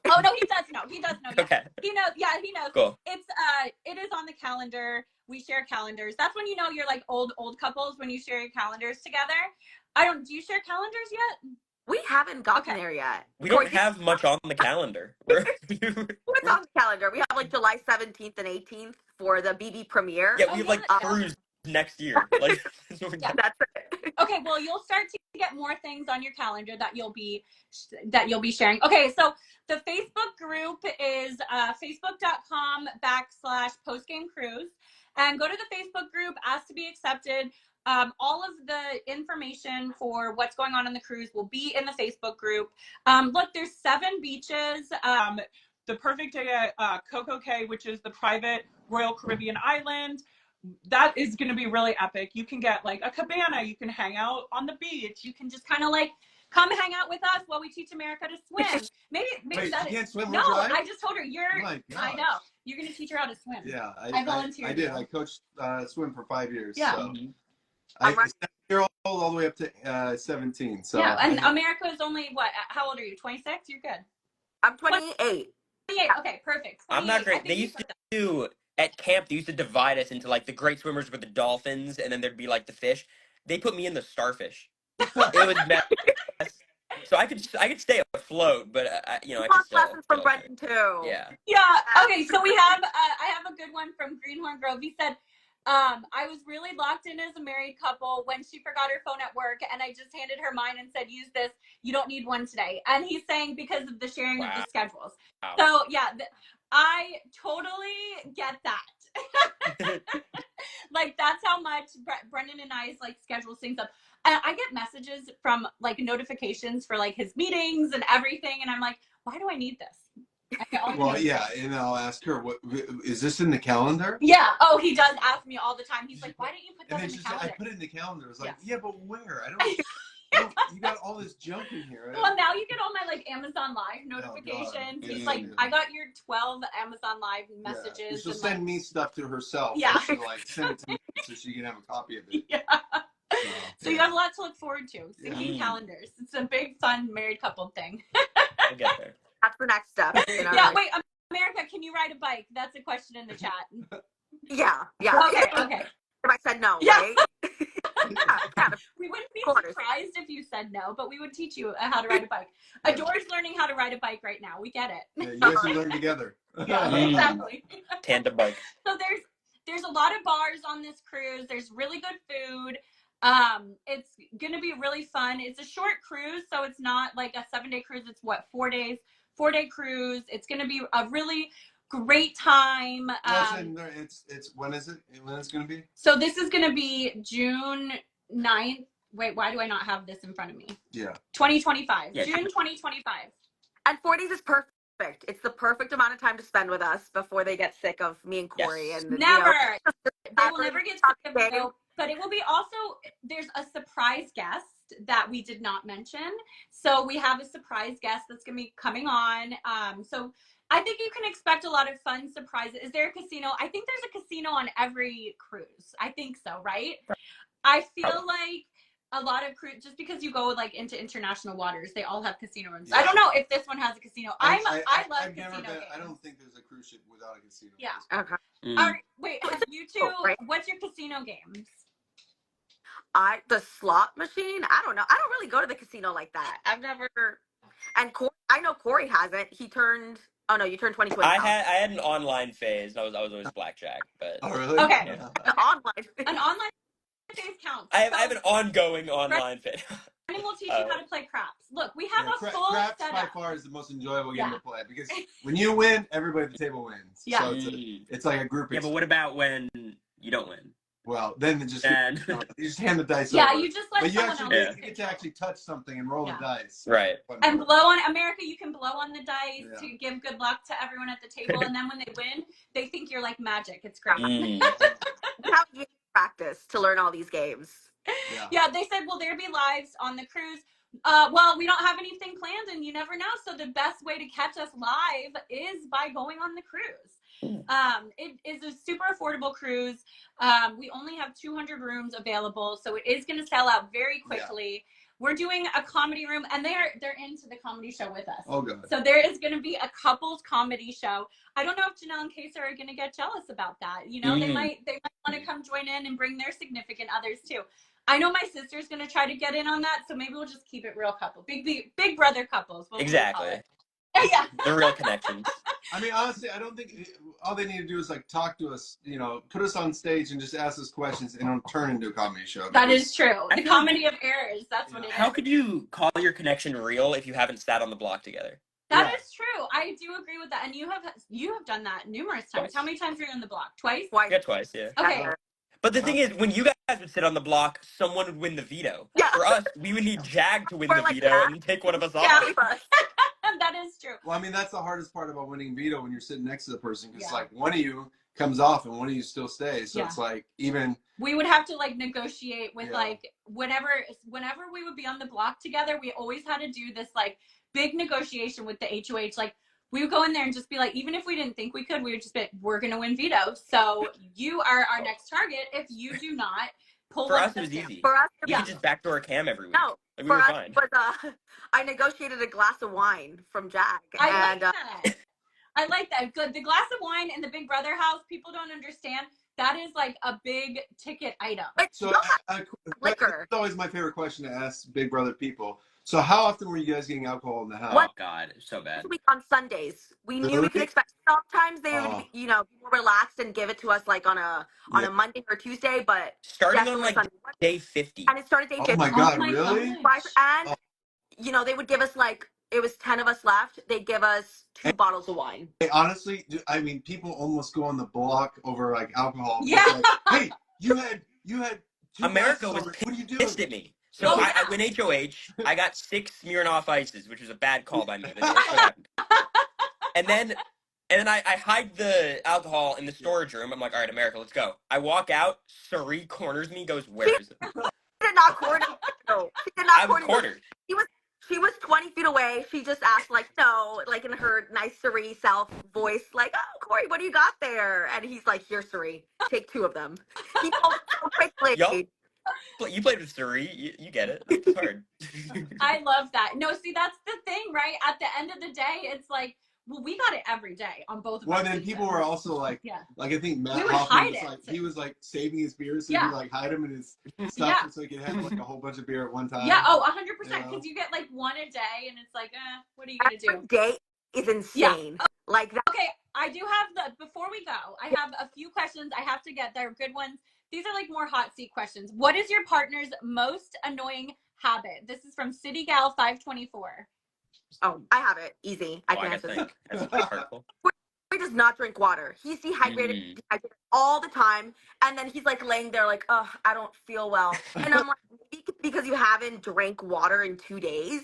Speaker 6: Oh no, he does know. He does know. Yeah.
Speaker 8: Okay.
Speaker 6: He knows. Yeah, he knows.
Speaker 8: Cool.
Speaker 6: It is on the calendar. We share calendars. That's when you know you're like old couples, when you share your calendars together. Do you share calendars yet?
Speaker 5: We haven't gotten there yet.
Speaker 8: We don't have much on the calendar.
Speaker 5: What's on the calendar? We have like July 17th and 18th for the BB premiere.
Speaker 8: Yeah, we have like cruise next year. Like
Speaker 5: that's it.
Speaker 6: Okay, well, you'll start to get more things on your calendar that you'll be sharing. Okay, so the Facebook group is facebook.com/postgame cruise, and go to the Facebook group, ask to be accepted. All of the information for what's going on the cruise will be in the Facebook group. Look, there's 7 beaches.
Speaker 9: The perfect day at Coco Cay, which is the private Royal Caribbean island. That is going to be really epic. You can get like a cabana. You can hang out on the beach.
Speaker 6: You can just kind of like come hang out with us while we teach America to swim. Maybe
Speaker 7: Wait,
Speaker 6: that
Speaker 7: you can't swim or
Speaker 6: No,
Speaker 7: drive?
Speaker 6: I just told her
Speaker 7: My
Speaker 6: I know. You're going to teach her how to swim.
Speaker 7: Yeah,
Speaker 6: I volunteered.
Speaker 7: I did. I coached swim for 5 years.
Speaker 6: Yeah.
Speaker 7: So. I 7-year-old all the way up to 17. So
Speaker 6: yeah, and America is only what? How old are you? 26? You're good.
Speaker 5: I'm 28.
Speaker 6: 28. Okay, perfect.
Speaker 8: I'm not great. They used to do at camp. They used to divide us into like the great swimmers were the dolphins, and then there'd be like the fish. They put me in the starfish. It was mess. So I could stay afloat, but I could still
Speaker 5: lessons from Brendon too.
Speaker 8: Yeah.
Speaker 6: Yeah. Okay. So we have I have a good one from Greenhorn Grove. He said, I was really locked in as a married couple when she forgot her phone at work, and I just handed her mine and said, use this. You don't need one today. And he's saying because of the sharing of the schedules.
Speaker 8: Wow.
Speaker 6: So yeah, I totally get that. Like that's how much Brendon and I's like schedule syncs up. And I get messages from like notifications for like his meetings and everything, and I'm like, why do I need this?
Speaker 7: Well, yeah, and I'll ask her, "What is this in the calendar?"
Speaker 6: Yeah. Oh, he does ask me all the time. He's like, "Why don't you put that in the calendar?"
Speaker 7: I put it in the calendar. It's like,
Speaker 6: Yeah.
Speaker 7: yeah, but where? I don't. You got all this junk in here.
Speaker 6: Well, now you get all my like Amazon Live notifications.
Speaker 7: Oh,
Speaker 6: He's like, I got your 12 Amazon Live messages.
Speaker 7: Yeah. She'll
Speaker 6: and,
Speaker 7: send me stuff to herself.
Speaker 6: Yeah.
Speaker 7: She'll like send it to me so she can have a copy of it.
Speaker 6: Yeah. So you have a lot to look forward to. Syncing calendars. It's a big, fun married couple thing.
Speaker 8: We'll get there.
Speaker 5: That's the next step.
Speaker 6: Yeah. Wait, America, can you ride a bike? That's a question in the chat.
Speaker 5: Yeah.
Speaker 6: Okay.
Speaker 5: If I said no,
Speaker 6: Yeah.
Speaker 5: right? Yeah.
Speaker 6: We wouldn't be surprised if you said no, but we would teach you how to ride a bike. Adore's learning how to ride a bike right now. We get it.
Speaker 7: Yeah, you guys can learn together.
Speaker 6: Yeah, exactly.
Speaker 8: Tandem bike.
Speaker 6: So there's a lot of bars on this cruise. There's really good food. It's gonna be really fun. It's a short cruise, so it's not like a 7-day cruise. It's 4 days, 4-day cruise. It's gonna be a really great time.
Speaker 7: It's when is it? When it's gonna be?
Speaker 6: So this is gonna be June 9th. Wait, why do I not have this in front of me?
Speaker 7: Yeah.
Speaker 6: 2025.
Speaker 8: Yeah.
Speaker 6: June 2025.
Speaker 5: And 4 days is perfect. It's the perfect amount of time to spend with us before they get sick of me and Cory.
Speaker 8: Yes.
Speaker 5: And
Speaker 6: Never.
Speaker 5: You know,
Speaker 6: They will never get sick of you. But it will be also, there's a surprise guest. that we did not mention. So we have a surprise guest that's going to be coming on. So I think you can expect a lot of fun surprises. Is there a casino? I think there's a casino on every cruise. I think so, right? I feel like a lot of cruise, just because you go like into international waters, they all have casino rooms.
Speaker 7: Yeah.
Speaker 6: I don't know if this one has a casino. I love
Speaker 7: I've
Speaker 6: casino
Speaker 7: never been,
Speaker 6: games.
Speaker 7: I don't think there's a cruise ship without a casino.
Speaker 6: Yeah.
Speaker 3: Okay.
Speaker 6: All right, wait, have you two,
Speaker 3: right?
Speaker 6: what's your casino games?
Speaker 5: The slot machine. I don't know. I don't really go to the casino like that. I've never. And I know Cory hasn't. He turned. Oh no, you turned 22 in the
Speaker 8: I
Speaker 5: house.
Speaker 8: had an online phase. I was always blackjack, but
Speaker 7: Oh really?
Speaker 6: Okay.
Speaker 7: Yeah.
Speaker 5: The online.
Speaker 6: An online phase counts.
Speaker 8: I have an ongoing online phase.
Speaker 6: Brendon will teach you how to play craps. Look, we have a full
Speaker 7: craps
Speaker 6: setup.
Speaker 7: by far is the most enjoyable game
Speaker 6: Yeah.
Speaker 7: to play because when you win, everybody at the table wins.
Speaker 6: Yeah.
Speaker 7: So it's like a group.
Speaker 8: Yeah, but what about when you don't win?
Speaker 7: Well, then it just
Speaker 8: And
Speaker 7: you just hand the dice
Speaker 6: Yeah,
Speaker 7: over.
Speaker 6: you just let
Speaker 7: But you
Speaker 6: someone
Speaker 7: actually
Speaker 6: else
Speaker 7: you get to actually touch something and roll
Speaker 6: Yeah.
Speaker 7: the dice.
Speaker 8: Right.
Speaker 6: and blow on America. You can blow on the dice
Speaker 7: Yeah.
Speaker 6: to give good luck to everyone at the table, and then when they win, they think you're like magic. It's great.
Speaker 5: How do you practice to learn all these games?
Speaker 7: Yeah.
Speaker 6: Yeah, they said, will there be lives on the cruise? Well, we don't have anything planned, and you never know. So the best way to catch us live is by going on the cruise. It is a super affordable cruise. We only have 200 rooms available, so it is going to sell out very quickly. Yeah. We're doing a comedy room, and they're into the comedy show with us.
Speaker 7: Oh, good.
Speaker 6: So there is going to be a couples comedy show. I don't know if Janelle and Kayser are going to get jealous about that. You know, they might want to come join in and bring their significant others too. I know my sister's going to try to get in on that, so maybe we'll just keep it real couple. Big brother couples.
Speaker 8: Exactly.
Speaker 6: Yeah.
Speaker 8: The real connections.
Speaker 7: I mean, honestly, I don't think all they need to do is like talk to us, you know, put us on stage and just ask us questions, and it'll turn into a comedy show.
Speaker 6: That is true. The comedy of errors. That's what it is.
Speaker 8: How could you call your connection real if you haven't sat on the block together?
Speaker 6: That is true. I do agree with that, and you have done that numerous times.
Speaker 8: Twice.
Speaker 6: How many times were you on the block? Twice.
Speaker 8: Yeah, twice. Yeah.
Speaker 6: Okay.
Speaker 8: But the thing is, when you guys would sit on the block, someone would win the veto.
Speaker 5: Yeah.
Speaker 8: For us, we would need Jag to win
Speaker 5: Or
Speaker 8: the
Speaker 5: like
Speaker 8: veto
Speaker 5: that.
Speaker 8: and take one of us
Speaker 6: Yeah.
Speaker 8: off.
Speaker 6: That is true.
Speaker 7: Well, I mean, that's the hardest part about winning veto when you're sitting next to the person, because
Speaker 6: Yeah.
Speaker 7: like one of you comes off and one of you still stays. So
Speaker 6: Yeah.
Speaker 7: it's like even
Speaker 6: We would have to like negotiate with
Speaker 7: Yeah.
Speaker 6: like whenever we would be on the block together, we always had to do this like big negotiation with the HOH. Like we would go in there and just be like, even if we didn't think we could, we would just be, we're gonna win veto. So you are our next target if you do not pull
Speaker 8: For
Speaker 6: up
Speaker 8: us,
Speaker 6: the
Speaker 8: it was
Speaker 6: stamp.
Speaker 8: easy.
Speaker 5: For us,
Speaker 8: We could just backdoor Cam every week.
Speaker 5: no.
Speaker 8: Like, we
Speaker 5: For
Speaker 8: were
Speaker 5: us,
Speaker 8: fine.
Speaker 5: it was, I negotiated a glass of wine from Jack.
Speaker 6: I
Speaker 5: and
Speaker 6: like that. I like that. Good. The glass of wine in the Big Brother house, people don't understand. That is like a big ticket item.
Speaker 7: so.
Speaker 5: Liquor.
Speaker 7: It's always my favorite question to ask Big Brother people. So how often were you guys getting alcohol in the house?
Speaker 5: What?
Speaker 8: Oh God, it's so bad.
Speaker 5: This week on Sundays, we knew we
Speaker 7: Really?
Speaker 5: could expect. Sometimes they would, be, you know, be more relaxed and give it to us like on a Monday or Tuesday, but
Speaker 8: Starting on
Speaker 5: definitely
Speaker 8: like
Speaker 5: Sunday.
Speaker 8: day 50.
Speaker 5: And it started day 50.
Speaker 7: Oh my God,
Speaker 6: my
Speaker 7: really?
Speaker 6: gosh.
Speaker 5: And you know, they would give us like, it was 10 of us left. They'd give us 2 bottles of wine.
Speaker 7: Hey, honestly, I mean, people almost go on the block over like alcohol.
Speaker 6: Yeah.
Speaker 7: Like, hey, you had 2
Speaker 8: America
Speaker 7: glasses
Speaker 8: was
Speaker 7: already. What are you doing?
Speaker 8: pissed at me. So
Speaker 6: Oh,
Speaker 8: I win HOH. I got 6 Smirnoff Ices, which was a bad call by me. But that's what happened. And then I hide the alcohol in the storage room. I'm like, all right, America, let's go. I walk out. Sari corners me, goes, where is it?
Speaker 5: She did not corner. No, she did not
Speaker 8: I was cornered.
Speaker 5: She was 20 feet away. She just asked, like, no, like in her nice Sari self voice, like, oh, Cory, what do you got there? And he's like, here, Sari, take 2 of them. He told it so quickly.
Speaker 8: Yup. You played with Sari. You get it. It's hard.
Speaker 6: I love that. No, see, that's the thing, right? At the end of the day, it's like, well, we got it every day on both of
Speaker 7: Well,
Speaker 6: our
Speaker 7: then
Speaker 6: seasons.
Speaker 7: people were also like,
Speaker 6: Yeah.
Speaker 7: like I think
Speaker 6: We
Speaker 7: Matt
Speaker 6: would
Speaker 7: Hoffman
Speaker 6: hide
Speaker 7: was
Speaker 6: it.
Speaker 7: like, he was like saving his beer, so
Speaker 6: Yeah.
Speaker 7: he'd like hide them in his stuff
Speaker 6: Yeah.
Speaker 7: so he could have like a whole bunch of beer at one time.
Speaker 6: Yeah, 100%.
Speaker 7: You
Speaker 6: Because
Speaker 7: know?
Speaker 6: you get like 1 a day, and it's like, what are you gonna do?
Speaker 5: Every day is insane. Like that.
Speaker 6: Okay, I do have before we go, I have a few questions I have to get. They're good ones. These are like more hot seat questions. What is your partner's most annoying habit? This is from CityGal524.
Speaker 5: Oh, I have it. Easy. I
Speaker 8: Oh,
Speaker 5: can
Speaker 8: I
Speaker 5: answer this.
Speaker 8: think that's hurtful.
Speaker 5: He does not drink water. He's dehydrated all the time. And then he's like laying there like, oh, I don't feel well. And I'm like, maybe because you haven't drank water in 2 days.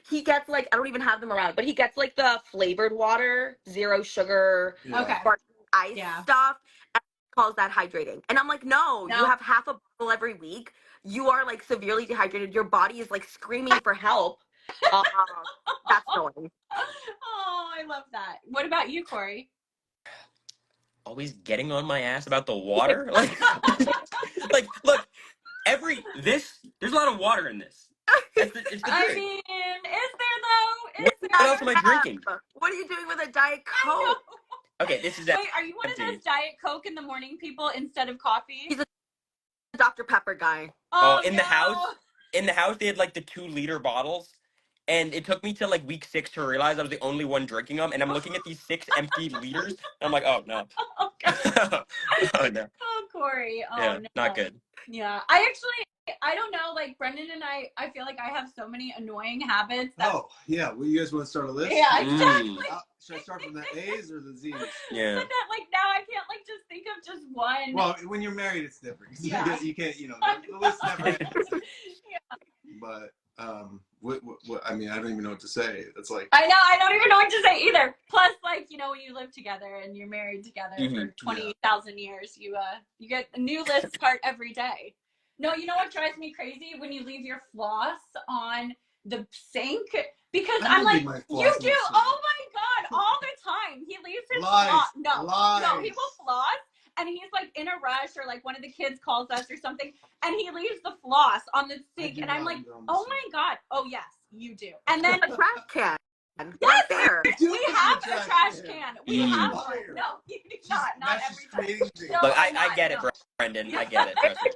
Speaker 5: He gets like, I don't even have them around, but he gets like the flavored water, 0 sugar,
Speaker 7: Yeah.
Speaker 6: Okay.
Speaker 5: sparkling ice
Speaker 6: Yeah.
Speaker 5: stuff. And he calls that hydrating. And I'm like, no, you have half a bottle every week. you are like severely dehydrated. Your body is like screaming for help. That's annoying.
Speaker 6: Oh, I love that. What about you, Cory?
Speaker 8: Always getting on my ass about the water. Like, look, there's a lot of water in this. It's the
Speaker 6: I
Speaker 8: drink.
Speaker 6: mean, is there though?
Speaker 8: What,
Speaker 6: Is there?
Speaker 8: what else am I drinking?
Speaker 5: What are you doing with a Diet
Speaker 6: I know.
Speaker 5: Coke?
Speaker 8: Okay, this is
Speaker 6: Wait, are you one of
Speaker 8: empty.
Speaker 6: those Diet Coke in the morning people instead of coffee?
Speaker 5: He's a Dr. Pepper guy.
Speaker 8: Oh,
Speaker 6: Oh,
Speaker 8: in
Speaker 6: no.
Speaker 8: the house they had like the 2-liter bottles, and it took me to like week 6 to realize I was the only one drinking them. And I'm looking at these 6 empty liters, and I'm like, oh no,
Speaker 6: Oh, God.
Speaker 8: oh no,
Speaker 6: Oh, Cory. Oh,
Speaker 8: yeah,
Speaker 6: no.
Speaker 8: not good.
Speaker 6: Yeah. I don't know, like Brendon and I feel like I have so many annoying habits that
Speaker 7: Oh, yeah. Well, you guys want to start a list?
Speaker 6: yeah, exactly.
Speaker 7: Should I start from the A's or the Z's?
Speaker 8: Yeah.
Speaker 6: But that, like, now I can't like just think of just one.
Speaker 7: Well, when you're married, it's different.
Speaker 6: Yeah.
Speaker 7: You can't, the list never ends. But, what, I mean, I don't even know what to say. It's like,
Speaker 6: I know, I don't even know what to say either. Plus, like, when you live together and you're married together for 20,000 years, you get a new list start every day. No, you know what drives me crazy? When you leave your floss on the sink, because I'm like, you do. Oh my God, all the time. He leaves his floss. No, he will floss, and he's like in a rush, or like one of the kids calls us or something, and he leaves the floss on the sink, and I'm like, oh my God. Oh yes, you do. And then
Speaker 5: A trash can.
Speaker 6: yes,
Speaker 5: Right there.
Speaker 6: we have a trash can. We have one. No, you do not. Not every time. No,
Speaker 8: Look,
Speaker 6: I'm
Speaker 8: I
Speaker 6: not,
Speaker 8: get it,
Speaker 6: no.
Speaker 8: Brendon. I get it. Trust me.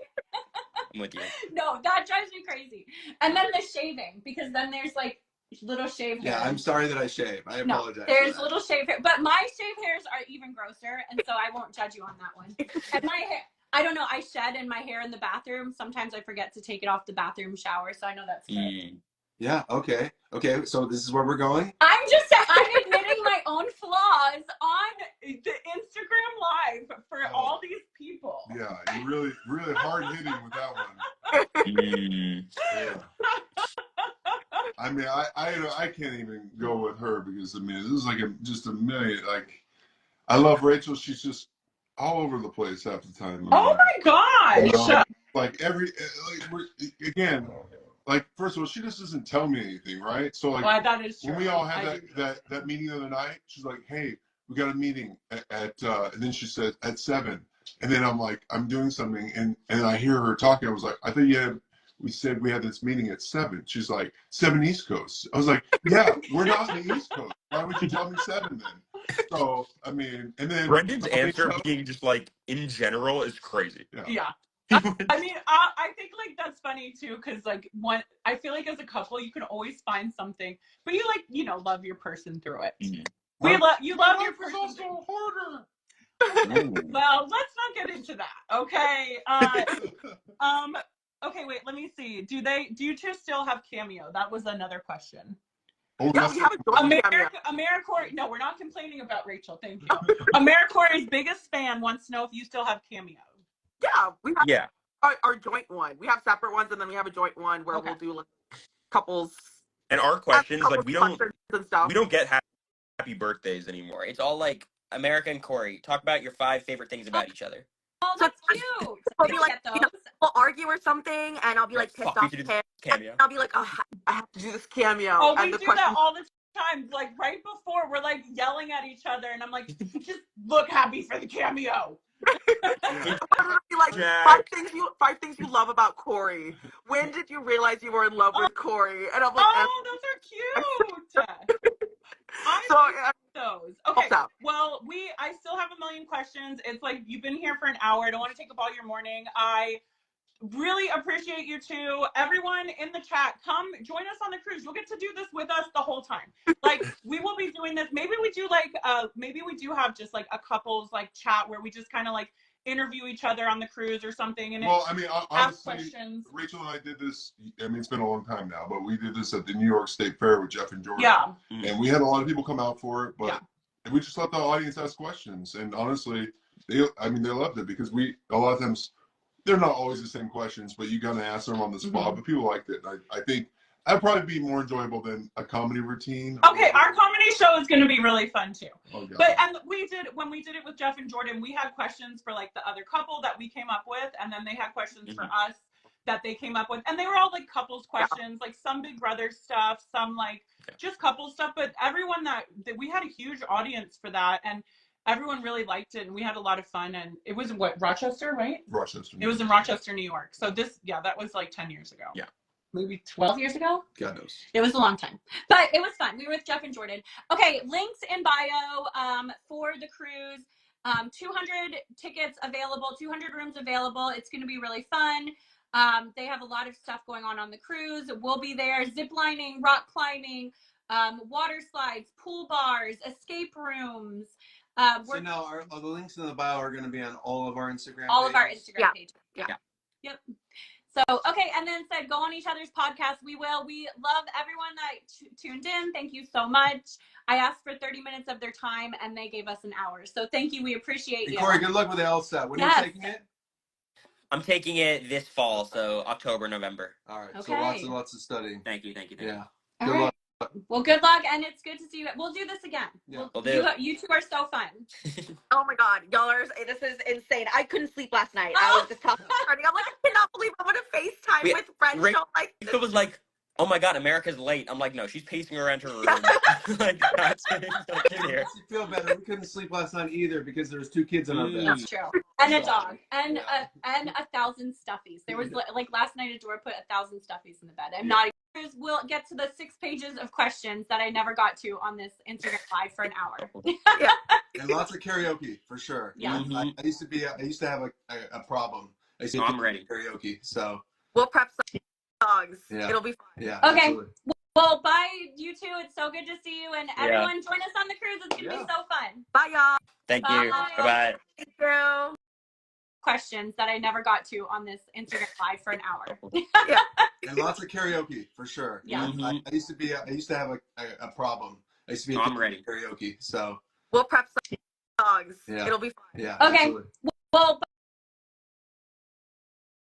Speaker 8: I'm with you.
Speaker 6: No, that drives me crazy. And then the shaving, because then there's like little shave hairs.
Speaker 7: yeah, I'm sorry that I shave. I apologize.
Speaker 6: There's little shave hair, but my shave hairs are even grosser, and so I won't judge you on that one. And my hair, I don't know, I shed in my hair in the bathroom. Sometimes I forget to take it off the bathroom shower, so I know that's good.
Speaker 7: Yeah, okay. Okay, so this is where we're going?
Speaker 6: I'm admitting my own flaws on the Instagram Live for all these people.
Speaker 4: Yeah, you really, really hard hitting with that one. Yeah. I mean, I can't even go with her because I mean, this is like just a million. Like, I love Rachel. She's just all over the place half the time.
Speaker 9: Oh my gosh!
Speaker 4: Like again. Like, first of all, she just doesn't tell me anything, right? So, like,
Speaker 9: well, that is true.
Speaker 4: when we all had that meeting the other night, she's like, hey, we got a meeting at and then she said, at 7. And then I'm like, I'm doing something, and I hear her talking. I was like, I thought we said we had this meeting at 7. She's like, 7 East Coast. I was like, yeah, we're not in the East Coast. Why would you tell me 7 then? So, I mean, and then
Speaker 2: Brendon's answer being just like, in general, is crazy.
Speaker 9: Yeah. I mean, I think like that's funny too, because like I feel like as a couple you can always find something, but you like love your person through it. Mm-hmm. You love your person.
Speaker 4: Also harder.
Speaker 9: Well, let's not get into that, okay? Okay, wait, let me see. Do you two still have Cameo? That was another question.
Speaker 4: Oh,
Speaker 5: Yeah, we have a
Speaker 9: AmeriCory. No, we're not complaining about Rachel. Thank you. AmeriCory's biggest fan wants to know if you still have Cameo.
Speaker 5: Yeah, we have our joint one. We have separate ones, and then we have a joint one where we'll do like couples.
Speaker 2: And our question is like, we don't get happy birthdays
Speaker 8: anymore. It's all like, America and Cory, talk about your 5 favorite things about each other.
Speaker 6: Oh, that's cute.
Speaker 5: We'll be like, we'll argue or something, and I'll be like pissed off. And I'll be like, oh, I have to do this cameo.
Speaker 9: Oh,
Speaker 5: and
Speaker 9: we do that all the time. Like right before, we're like yelling at each other, and I'm like, just look happy for the cameo.
Speaker 5: Like five things you love about Cory. When did you realize you were in love with Cory? And I'm like,
Speaker 9: oh, those are cute. I like those. Okay. Well, I still have a million questions. It's like you've been here for an hour. I don't want to take up all your morning. I really appreciate you two. Everyone in the chat, come join us on the cruise. You'll get to do this with us the whole time. Like we will be doing this. Maybe we do have just like a couples like chat where we just kind of like interview each other on the cruise or something. And
Speaker 4: well, I mean,
Speaker 9: ask
Speaker 4: honestly,
Speaker 9: questions.
Speaker 4: Rachel and I did this. I mean, it's been a long time now, but we did this at the New York State Fair with Jeff and Jordan.
Speaker 9: Yeah.
Speaker 4: And we had a lot of people come out for it, but we just let the audience ask questions. And honestly, they loved it because a lot of times, they're not always the same questions, but you gotta ask them on the spot. Mm-hmm. But people liked it. I think that'd probably be more enjoyable than a comedy routine.
Speaker 9: Okay, our comedy show is going to be really fun too. Okay. But when we did it with Jeff and Jordan, we had questions for like the other couple that we came up with, and then they had questions for us. that they came up with, and they were all like couples questions, like some Big Brother stuff, some like just couple stuff, but everyone that we had a huge audience for that, and everyone really liked it, and we had a lot of fun. And it was in Rochester, right?
Speaker 4: Rochester.
Speaker 9: It was in Rochester, New York. So that was like 10 years ago.
Speaker 2: Yeah.
Speaker 9: Maybe 12 years ago.
Speaker 7: God knows.
Speaker 6: It was a long time, but it was fun. We were with Jeff and Jordan. Okay, links in bio for the cruise. 200 tickets available, 200 rooms available. It's going to be really fun. They have a lot of stuff going on the cruise. We'll be there. Zip lining, rock climbing, water slides, pool bars, escape rooms.
Speaker 7: So now, are the links in the bio are going to be on all of our Instagram
Speaker 6: all
Speaker 7: pages?
Speaker 6: of our Instagram pages.
Speaker 5: Yeah.
Speaker 6: Yep. So, okay, and then said, go on each other's podcasts. We will. We love everyone that tuned in. Thank you so much. I asked for 30 minutes of their time, and they gave us an hour. So thank you. We appreciate you.
Speaker 7: Cory, good luck with the LSAT. When are you taking it?
Speaker 8: I'm taking it this fall, so October, November.
Speaker 7: All right.
Speaker 6: Okay.
Speaker 7: So lots and lots of studying.
Speaker 8: Thank you.
Speaker 7: Yeah.
Speaker 6: All
Speaker 7: Good
Speaker 6: right.
Speaker 7: luck.
Speaker 6: Well, good luck, and it's good to see you. We'll do this again.
Speaker 7: Yeah.
Speaker 8: We'll do.
Speaker 6: You two are so fun.
Speaker 5: Oh my God, y'all are, this is insane. I couldn't sleep last night. I was just talking to Courtney. I'm like, I cannot believe I'm on a FaceTime with Brendon. Like,
Speaker 8: It was like, oh my God, America's late. I'm like, no, she's pacing around her room. Like, that's in here.
Speaker 7: Makes you feel better. We couldn't sleep last night either because there was 2 kids in our bed.
Speaker 6: That's true. And a dog, and 1,000 stuffies. There was like last night, Adora put 1,000 stuffies in the bed. I'm not. We'll get to the 6 pages of questions that I never got to on this Instagram live for an hour.
Speaker 7: And lots of karaoke for sure.
Speaker 6: Yeah.
Speaker 7: I used to have a problem. I used to
Speaker 8: I'm ready.
Speaker 7: karaoke. So
Speaker 5: we'll prep some songs.
Speaker 7: Yeah.
Speaker 5: It'll be fun.
Speaker 7: yeah.
Speaker 6: Okay.
Speaker 7: Absolutely.
Speaker 6: Well, bye, you two. It's so good to see you, and everyone join us on the cruise. It's gonna be so fun.
Speaker 5: Bye, y'all.
Speaker 8: Thank you.
Speaker 6: Bye.
Speaker 8: Bye-bye.
Speaker 5: Thank you.
Speaker 6: Questions that I never got to on this Instagram live for an hour.
Speaker 7: And lots of karaoke for sure.
Speaker 6: Yeah.
Speaker 7: I used to have a problem. I used to be
Speaker 8: I'm ready.
Speaker 7: karaoke. So
Speaker 5: We'll prep some songs.
Speaker 7: Yeah.
Speaker 5: It'll be fun.
Speaker 7: yeah.
Speaker 6: Okay.
Speaker 7: Absolutely.
Speaker 6: Well.